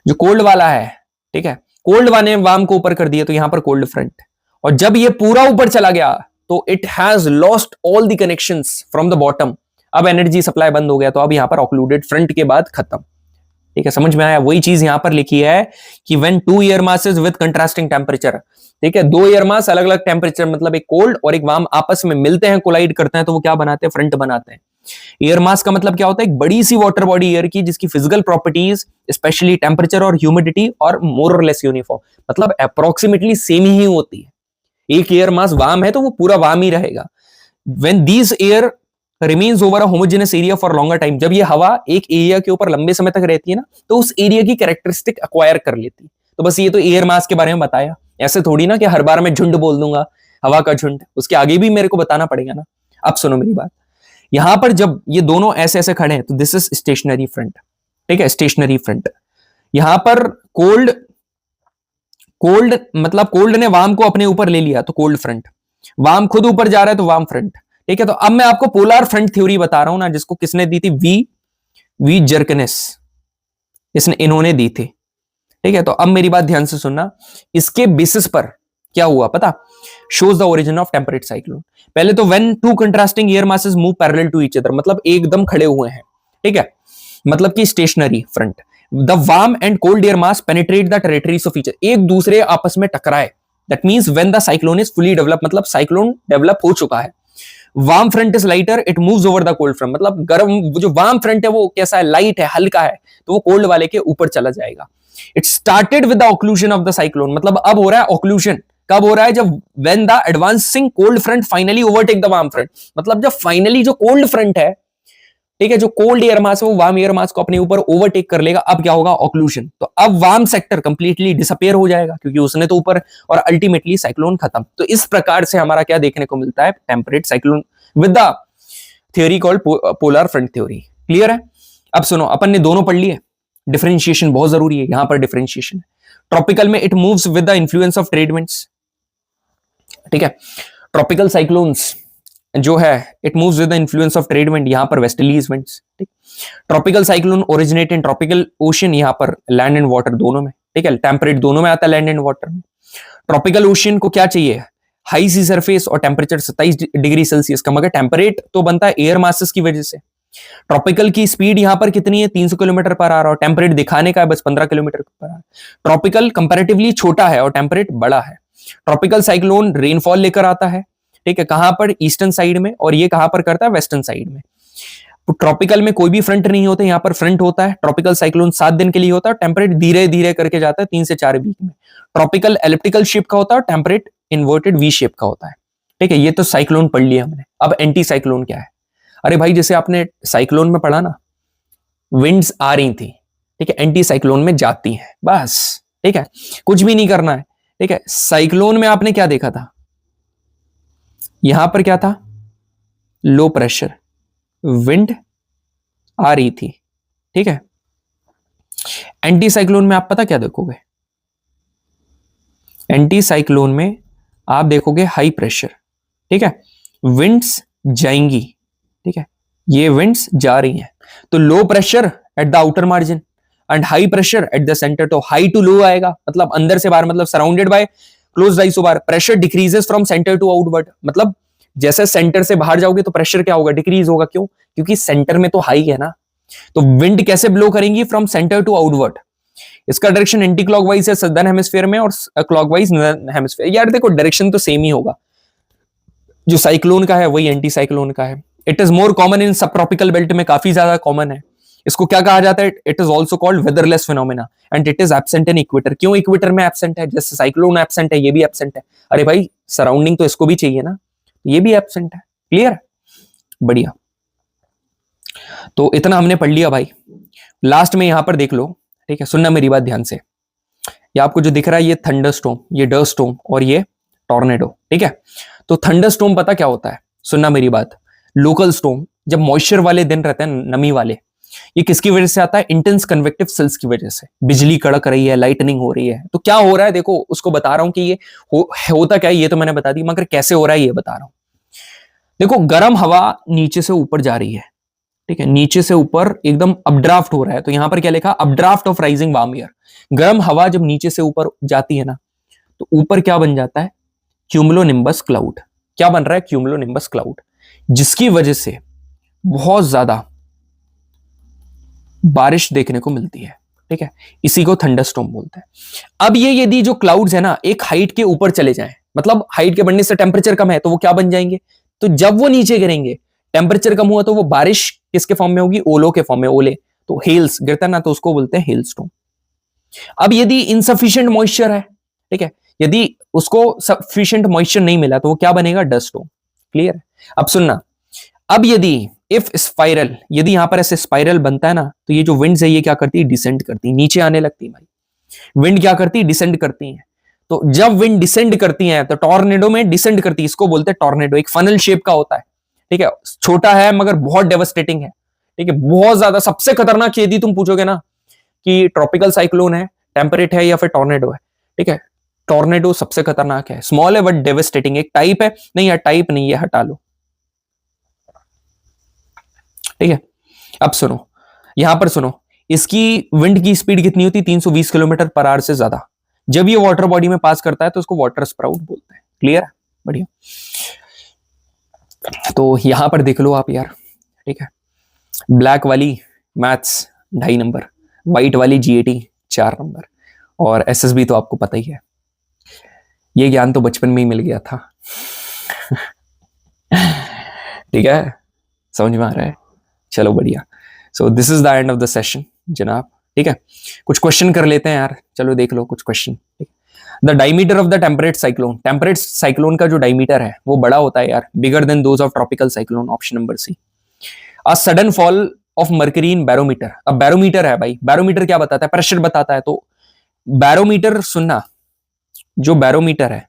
जो कोल्ड वाला है, ठीक है, कोल्ड वाले वार्म को ऊपर कर दिया, तो यहां पर कोल्ड फ्रंट। और जब ये पूरा ऊपर चला गया तो it has lost all the connections from the bottom, अब एनर्जी सप्लाई बंद हो गया, तो अब यहां पर ऑक्लूडेड फ्रंट के बाद खत्म, ठीक है, समझ में आया। वही चीज यहां पर लिखी है कि when two air masses with contrasting temperature, ठीक है, दो एयर मास अलग अलग टेम्परेचर, मतलब एक कोल्ड और एक वार्म आपस में मिलते हैं, कोलाइड करते हैं, तो वो क्या बनाते हैं, फ्रंट बनाते हैं। एयर मास का मतलब क्या होता है, एक बड़ी सी वाटर बॉडी एयर की, जिसकी फिजिकल प्रॉपर्टीज स्पेशली टेम्परेचर और ह्यूमिडिटी और मोर और लेस यूनिफॉर्म, मतलब अप्रोक्सीमेटली सेम ही होती है। एक एयर मास वार्म है तो वो पूरा वार्म ही रहेगा। When these air remains over a homogeneous area for longer time, जब ये हवा एक एरिया के ऊपर लंबे समय तक रहती है ना, तो उस एरिया की कैरेक्टरिस्टिक एक्वायर कर लेती है। तो बस ये तो एयर मास के बारे में बताया, ऐसे थोड़ी ना कि हर बार मैं झुंड बोल दूंगा, हवा का झुंड, उसके आगे भी मेरे को बताना पड़ेगा ना। अब सुनो मेरी बात, यहां पर जब ये दोनों ऐसे ऐसे खड़े हैं तो दिस इज स्टेशनरी फ्रंट, ठीक है, स्टेशनरी फ्रंट। यहां पर कोल्ड, कोल्ड मतलब कोल्ड ने वार्म को अपने ऊपर ले लिया, तो कोल्ड फ्रंट, वार्म खुद ऊपर जा रहा है तो वार्म फ्रंट, ठीक है। तो अब मैं आपको पोलर फ्रंट थ्योरी बता रहा हूं ना, जिसको किसने दी थी, वी जर्कनेस, इन्होंने दी थी, ठीक है। तो अब मेरी बात ध्यान से सुनना, इसके बेसिस पर क्या हुआ पता, shows the origin of temperate cyclone. पहले तो when two contrasting air masses move parallel to each other, मतलब एकदम खड़े हुए हैं, ठीक है, मतलब कि stationary front, the warm and cold air mass penetrate the territories of each other, एक दूसरे आपस में टकराए, that means when the cyclone is fully develop, मतलब साइक्लोन डेवलप हो चुका है। Warm front is lighter, it moves over the cold front, मतलब गर्म जो वार्म फ्रंट है वो कैसा है, लाइट है, हल्का है, तो वो कोल्ड वाले के ऊपर चला जाएगा। It started with the occlusion of the cyclone, मतलब अब हो रहा है ऑक्लूजन, कब हो रहा है, जब when the advancing cold front finally overtake the warm front, मतलब जब फाइनली जो कोल्ड फ्रंट है, ठीक है, जो कोल्ड एयर मास है वो वार्म एयर मास को अपने ऊपर ओवरटेक कर लेगा, अब क्या होगा, ऑक्लूजन। तो अब वार्म सेक्टर कंप्लीटली डिसअपियर हो जाएगा, क्योंकि उसने तो ऊपर, और अल्टीमेटली साइक्लोन खत्म। तो इस प्रकार से हमारा क्या देखने को मिलता है, temperate cyclone with the theory called polar front theory. Clear है। अब सुनो, अपन ने दोनों पढ़ लिए, डिफरेंशिएशन बहुत जरूरी है, यहां पर डिफरेंशिएशन। ट्रॉपिकल में it moves with the influence of trade winds, ठीक है। ट्रॉपिकल साइक्लोन्स जो है it moves with the influence of trade wind, यहां पर वेस्टर्लीज विंड्स, ठीक। Tropical cyclone originate in tropical ocean, यहां पर लैंड एंड वाटर दोनों में, ठीक है, टेम्परेट दोनों में आता है, लैंड एंड वाटर में। ट्रॉपिकल ओशन को क्या चाहिए, हाई सी सरफेस और टेम्परेचर 27 डिग्री सेल्सियस का, मगर टेम्परेट तो बनता है एयर मासेस की वजह से। ट्रॉपिकल की स्पीड यहां पर कितनी है, 300 किलोमीटर पर आवर, और टेम्परेट दिखाने का है बस 15 kilometre per hour. Tropical comparatively छोटा है और टेम्परेट बड़ा है। ट्रॉपिकल साइक्लोन रेनफॉल लेकर आता है, ठीक है, कहां पर, ईस्टर्न साइड में, और ये कहां पर करता है, वेस्टर्न साइड में। ट्रॉपिकल में कोई भी फ्रंट नहीं होता, यहाँ पर फ्रंट होता है। ट्रॉपिकल साइक्लोन 7 दिन के लिए होता है, टेम्परेट धीरे धीरे करके जाता है 3 से 4 वीक में। ट्रॉपिकल एलिप्टिकल शेप का होता है, टेम्परेट इन्वर्टेड वी शेप का होता है। ठीक है, ये तो साइक्लोन पढ़ लिया हमने। अब एंटी साइक्लोन क्या है? अरे भाई, जैसे आपने साइक्लोन में पढ़ा ना, विंड्स आ रही थी, ठीक है, एंटी साइक्लोन में जाती हैं, बस। ठीक है, कुछ भी नहीं करना है। ठीक है, साइक्लोन में आपने क्या देखा था? यहां पर क्या था? लो प्रेशर, विंड आ रही थी। ठीक है, एंटी साइक्लोन में आप पता क्या देखोगे? एंटी साइक्लोन में आप देखोगे हाई प्रेशर। ठीक है, विंड्स जाएंगी। ठीक है, ये विंड्स जा रही हैं, तो low pressure at the outer margin and high pressure at the centre. तो हाई टू लो आएगा, मतलब अंदर से बाहर, मतलब surrounded by closed isobar. Pressure decreases from centre to outward, मतलब जैसे सेंटर से बाहर जाओगे तो प्रेशर क्या होगा? डिक्रीज होगा। क्यों? क्योंकि सेंटर में तो हाई है ना। तो विंड कैसे ब्लो करेंगी? From centre to outward. इसका डायरेक्शन एंटी क्लॉकवाइज है सदर्न हेमिस्फीयर में, और क्लॉकवाइज नॉर्दर्न हेमिस्फीयर। यार देखो, डायरेक्शन तो सेम ही होगा, जो साइक्लोन का है वही एंटी साइक्लोन का है। It is more common in सब ट्रॉपिकल बेल्ट में, काफी ज्यादा कॉमन है। इसको क्या कहा जाता है? It is also called weatherless phenomena and it is absent in equator. क्यों इक्वेटर में एब्सेंट है? जैसे साइक्लोन एब्सेंट है, ये भी एब्सेंट है। अरे भाई, सराउंडिंग तो इसको भी चाहिए ना, ये भी एब्सेंट है। क्लियर? बढ़िया। तो इतना हमने पढ़ लिया भाई। लास्ट में यहां पर देख लो, ठीक है, सुनना मेरी बात ध्यान से। ये आपको जो दिख रहा है, ये थंडरस्टॉर्म, ये डस्टस्टॉर्म और ये टॉर्नेडो। ठीक है, तो थंडरस्टॉर्म पता क्या होता है? सुनना मेरी बात। लोकल स्टॉर्म, जब मॉइस्चर वाले दिन रहते हैं, नमी वाले, ये किसकी वजह से आता है? इंटेंस कन्वेक्टिव सेल्स की वजह से। बिजली कड़क रही है, लाइटनिंग हो रही है, तो क्या हो रहा है? देखो, उसको बता रहा हूं कि ये होता क्या है, ये तो मैंने बता दी, मगर कैसे हो रहा है ये बता रहा हूं। देखो, गर्म हवा नीचे से ऊपर जा रही है। ठीक है, नीचे से ऊपर एकदम अपड्राफ्ट हो रहा है, तो यहां पर क्या लिखा? Updraft of rising warm air. गर्म हवा जब नीचे से ऊपर जाती है ना, तो ऊपर क्या बन जाता है? Cumulonimbus cloud. क्या बन रहा है? क्यूमुलोनिम्बस क्लाउड, जिसकी वजह से बहुत ज्यादा बारिश देखने को मिलती है। ठीक है, इसी को थंडरस्टॉर्म बोलते हैं। अब ये यदि जो क्लाउड्स है ना, एक हाइट के ऊपर चले जाएं, मतलब हाइट के बढ़ने से टेम्परेचर कम है, तो वो क्या बन जाएंगे? तो जब वो नीचे गिरेंगे, टेम्परेचर कम हुआ, तो वो बारिश किसके फॉर्म में होगी? ओलो के फॉर्म में। ओले तो हेल्स गिरता ना, तो उसको बोलते हैं हेलस्टॉर्म। अब यदि इनसफिशिएंट मॉइस्चर है, ठीक है, यदि उसको सफिशिएंट मॉइस्चर नहीं मिला, तो वो क्या बनेगा? Dust storm. क्लियर है? अब सुनना, अब यदि इफ स्पाइरल, यदि यहां पर ऐसे स्पाइरल बनता है ना, तो ये जो विंड्स है, ये क्या करती है? डिसेंड करती है, नीचे आने लगती है भाई। विंड क्या करती है? डिसेंड करती है। तो जब विंड डिसेंड करती है, तो टॉर्नेडो में डिसेंड करती है, इसको बोलते हैं टॉर्नेडो। एक फनल शेप का होता है। ठीक है, छोटा है मगर बहुत डेवास्टेटिंग है। ठीक है, बहुत ज्यादा। सबसे खतरनाक यदि तुम पूछोगे ना कि ट्रॉपिकल साइक्लोन है, टेम्परेट है, या फिर टॉर्नेडो है, ठीक है, टॉर्नेडो सबसे खतरनाक है। स्मॉल है बट डेवास्टेटिंग। एक टाइप है, नहीं यार टाइप नहीं है, हटा लो। ठीक है, अब सुनो, यहां पर सुनो, इसकी विंड की स्पीड कितनी होती है? 320 किलोमीटर पर आवर से ज्यादा। जब ये वाटर बॉडी में पास करता है, तो उसको वाटर स्प्राउट बोलते हैं। क्लियर है? बढ़िया। तो यहां पर देख लो आप यार। ठीक है, ब्लैक वाली मैथ्स 2.5 नंबर, व्हाइट वाली जीएटी 4 नंबर, और एसएसबी तो आपको पता ही है। ये ज्ञान तो बचपन में ही मिल गया था। ठीक है, समझ में आ रहा है? चलो बढ़िया। So this is the end of the session जनाब। ठीक है, कुछ क्वेश्चन कर लेते हैं यार। चलो देख लो कुछ question. The diameter of the temperate cyclone. Temperate cyclone का जो डायमीटर है वो बड़ा होता है यार, bigger than those of tropical cyclone. Option number C. A sudden fall of mercury in barometer. अब बैरोमीटर है भाई, बैरोमीटर क्या बताता है? प्रेशर बताता है। तो बैरोमीटर सुनना, जो बैरोमीटर है,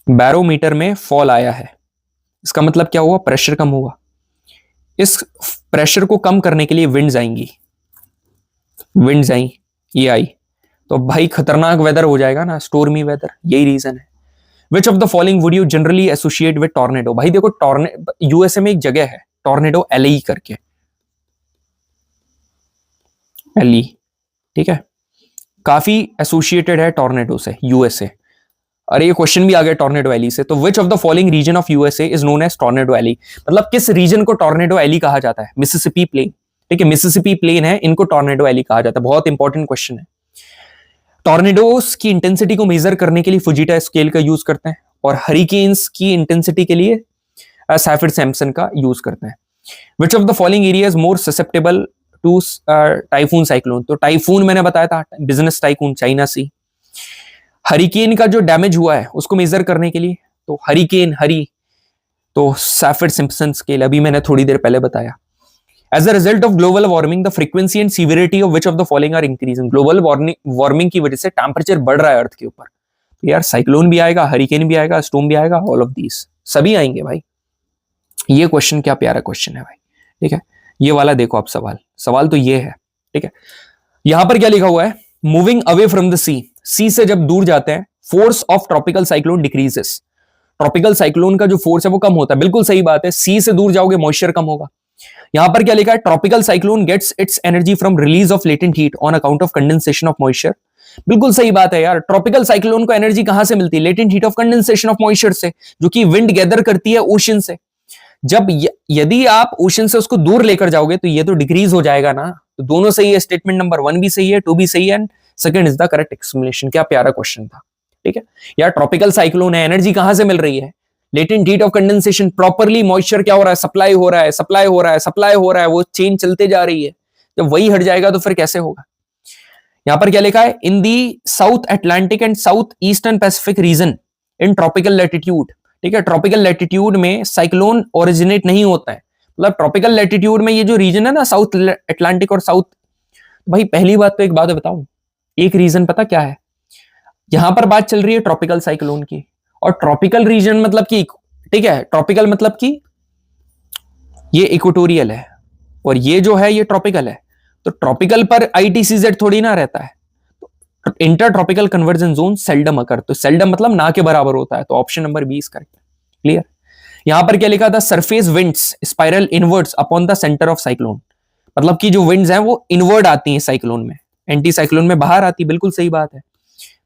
बैरोमीटर में फॉल आया है, इसका मतलब क्या हुआ? प्रेशर कम हुआ। इस प्रेशर को कम करने के लिए विंड्स आएंगी, विंड्स आई, ये आई, तो भाई खतरनाक वेदर हो जाएगा ना, स्टोर्मी वेदर। यही रीजन है। विच of the following would you generally associate with tornado? भाई देखो, यूएसए में एक जगह है टॉर्नेडो एलई करके, एलई। ठीक है, काफी एसोसिएटेड है टॉर्नेडो से यूएसए। अरे ये क्वेश्चन भी आ गया टॉर्नेडो एली से। तो which of the following region of USA is known as tornado alley? मतलब किस रीजन को टॉर्नेडो एली कहा जाता है? Mississippi plain. ठीक है, मिसिसिपी प्लेन है, इनको टॉर्नेडो एली कहा जाता है। बहुत इंपॉर्टेंट क्वेश्चन है। टॉर्नेडोस की इंटेंसिटी को मेजर करने के लिए फुजीटा स्केल का यूज करते हैं, और हरिकेन्स की इंटेंसिटी के लिए सैफिर सैम्पसन का यूज करते हैं। Which of the following area is more susceptible to typhoon cyclone? तो टाइफून मैंने बताया था, business tycoon, China sea. Hurricane का जो डैमेज हुआ है उसको मेजर करने के लिए, तो हरिकेन, हरी, तो सैफिर सिम्पसन स्केल, अभी मैंने थोड़ी देर पहले बताया। As a result of global warming the frequency and severity of which of the following are increasing? Global warming की वजह से टेम्परेचर बढ़ रहा है अर्थ के ऊपर, तो यार साइक्लोन भी आएगा, हरिकेन भी आएगा, स्टॉर्म भी आएगा, ऑल ऑफ दीज सभी आएंगे भाई। ये क्वेश्चन क्या प्यारा क्वेश्चन है भाई, ठीक है। ये वाला देखो आप, सवाल तो ये है, ठीक है। यहां पर क्या लिखा हुआ है? मूविंग अवे फ्रॉम द सी से जब दूर जाते हैं, force of tropical cyclone decreases. Tropical cyclone का जो फोर्स है वो कम होता है, बिल्कुल सही बात है। सी से दूर जाओगे मॉइस्चर कम होगा। यहां पर क्या लिखा है? Tropical cyclone gets its energy from release of latent heat on account of condensation of moisture. बिल्कुल सही बात है यार। ट्रॉपिकल साइक्लोन को एनर्जी कहां से मिलती है? Latent heat of condensation of moisture से, जो कि विंड गैदर करती है ओशन से। जब यदि आप ओशन से उसको दूर लेकर जाओगे तो ये तो डिक्रीज हो जाएगा ना। तो दोनों सही है, स्टेटमेंट नंबर 1 भी सही है, 2 भी सही है, and second is the correct explanation. क्या प्यारा क्वेश्चन था, ठीक है यार। ट्रॉपिकल साइक्लोन है, एनर्जी कहां से मिल रही है? Latent heat of condensation, properly moisture क्या हो रहा है? सप्लाई हो रहा है, सप्लाई हो रहा है, सप्लाई हो रहा है, वो चेन चलते जा रही है। जब वही हट जाएगा तो फिर कैसे होगा? यहां पर क्या लिखा है? In the south Atlantic and south eastern Pacific region in tropical latitude, ठीक है। ट्रॉपिकल लैटिट्यूड में साइक्लोन ओरिजिनेट नहीं होता है, मतलब ट्रॉपिकल लैटिट्यूड में ये जो रीजन है ना, साउथ अटलांटिक और साउथ, भाई पहली बात तो एक बात बताऊं, एक रीजन पता क्या है? यहां पर बात चल रही है ट्रॉपिकल साइक्लोन की, और ट्रॉपिकल रीजन मतलब कि, ठीक है, ट्रॉपिकल मतलब कि ये इक्वेटोरियल है और ये जो है ये ट्रॉपिकल है। तो ट्रॉपिकल पर आईटीसीजेड थोड़ी ना रहता है। तो inter tropical convergence zone seldom occur, तो सेल्डम मतलब ना के बराबर होता है। तो option number B is correct. Clear? यहां पर क्या लिखा था? Surface winds spiral inwards upon the centre of cyclone, मतलब कि जो विंड्स हैं वो इनवर्ड आती हैं साइक्लोन में, एंटी साइक्लोन में बाहर आती। बिल्कुल सही बात है,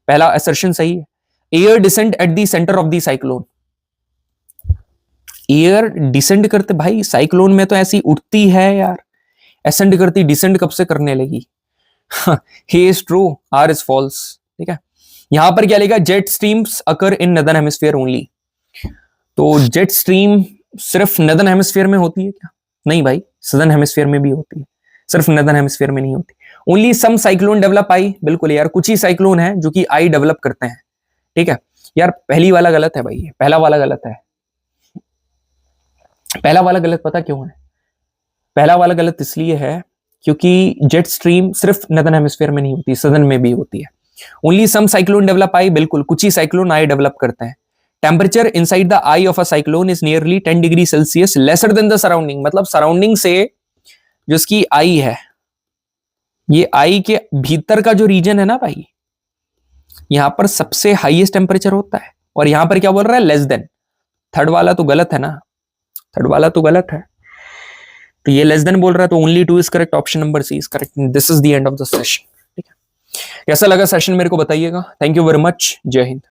पहला असर्शन सही है। Air descend eight the centre of the cyclone, air descend करते भाई साइक्लोन में तो ऐसी उठती है यार, एसेंड करती, डिसेंड कब से करने लगी? A is true, R is false, ठीक है। यहां पर क्या लिखा? Jet streams occur in northern hemisphere only, तो जेट स्ट्रीम सिर्फ नदर्न हेमिस्फीयर में होती है क्या? नहीं भाई, सदर्न हेमिस्फीयर में भी होती है, सिर्फ नदर्न हेमिस्फीयर में नहीं होती। Only some cyclone develop eye, बिल्कुल यार, कुछ ही साइक्लोन है जो कि आई डेवलप करते हैं, ठीक है यार। पहली वाला गलत है भाई, पहला वाला गलत है। पहला वाला गलत पता क्यों है? पहला वाला गलत इसलिए है क्योंकि जेट स्ट्रीम सिर्फ नदर्न हेमिस्फीयर में नहीं होती, सदर्न में भी होती है। Only some cyclone develop eye, बिल्कुल कुछ ही साइक्लोन आई डेवलप करते हैं। Temperature inside the eye of a cyclone is nearly 10 degree Celsius lesser than the surrounding, मतलब सराउंडिंग से जो इसकी आई है, ये आई के भीतर का जो रीजन है ना भाई, यहां पर सबसे हाईएस्ट टेम्परेचर होता है। और यहां पर क्या बोल रहा है? Less than. थर्ड वाला तो गलत है ना, थर्ड वाला तो गलत है, तो ये लेस देन बोल रहा है, तो only 2 is correct, option number C is correct. This is the end of the session, ठीक है। कैसा लगा सेशन मेरे को बताइएगा। थैंक यू वेरी मच, जय हिंद।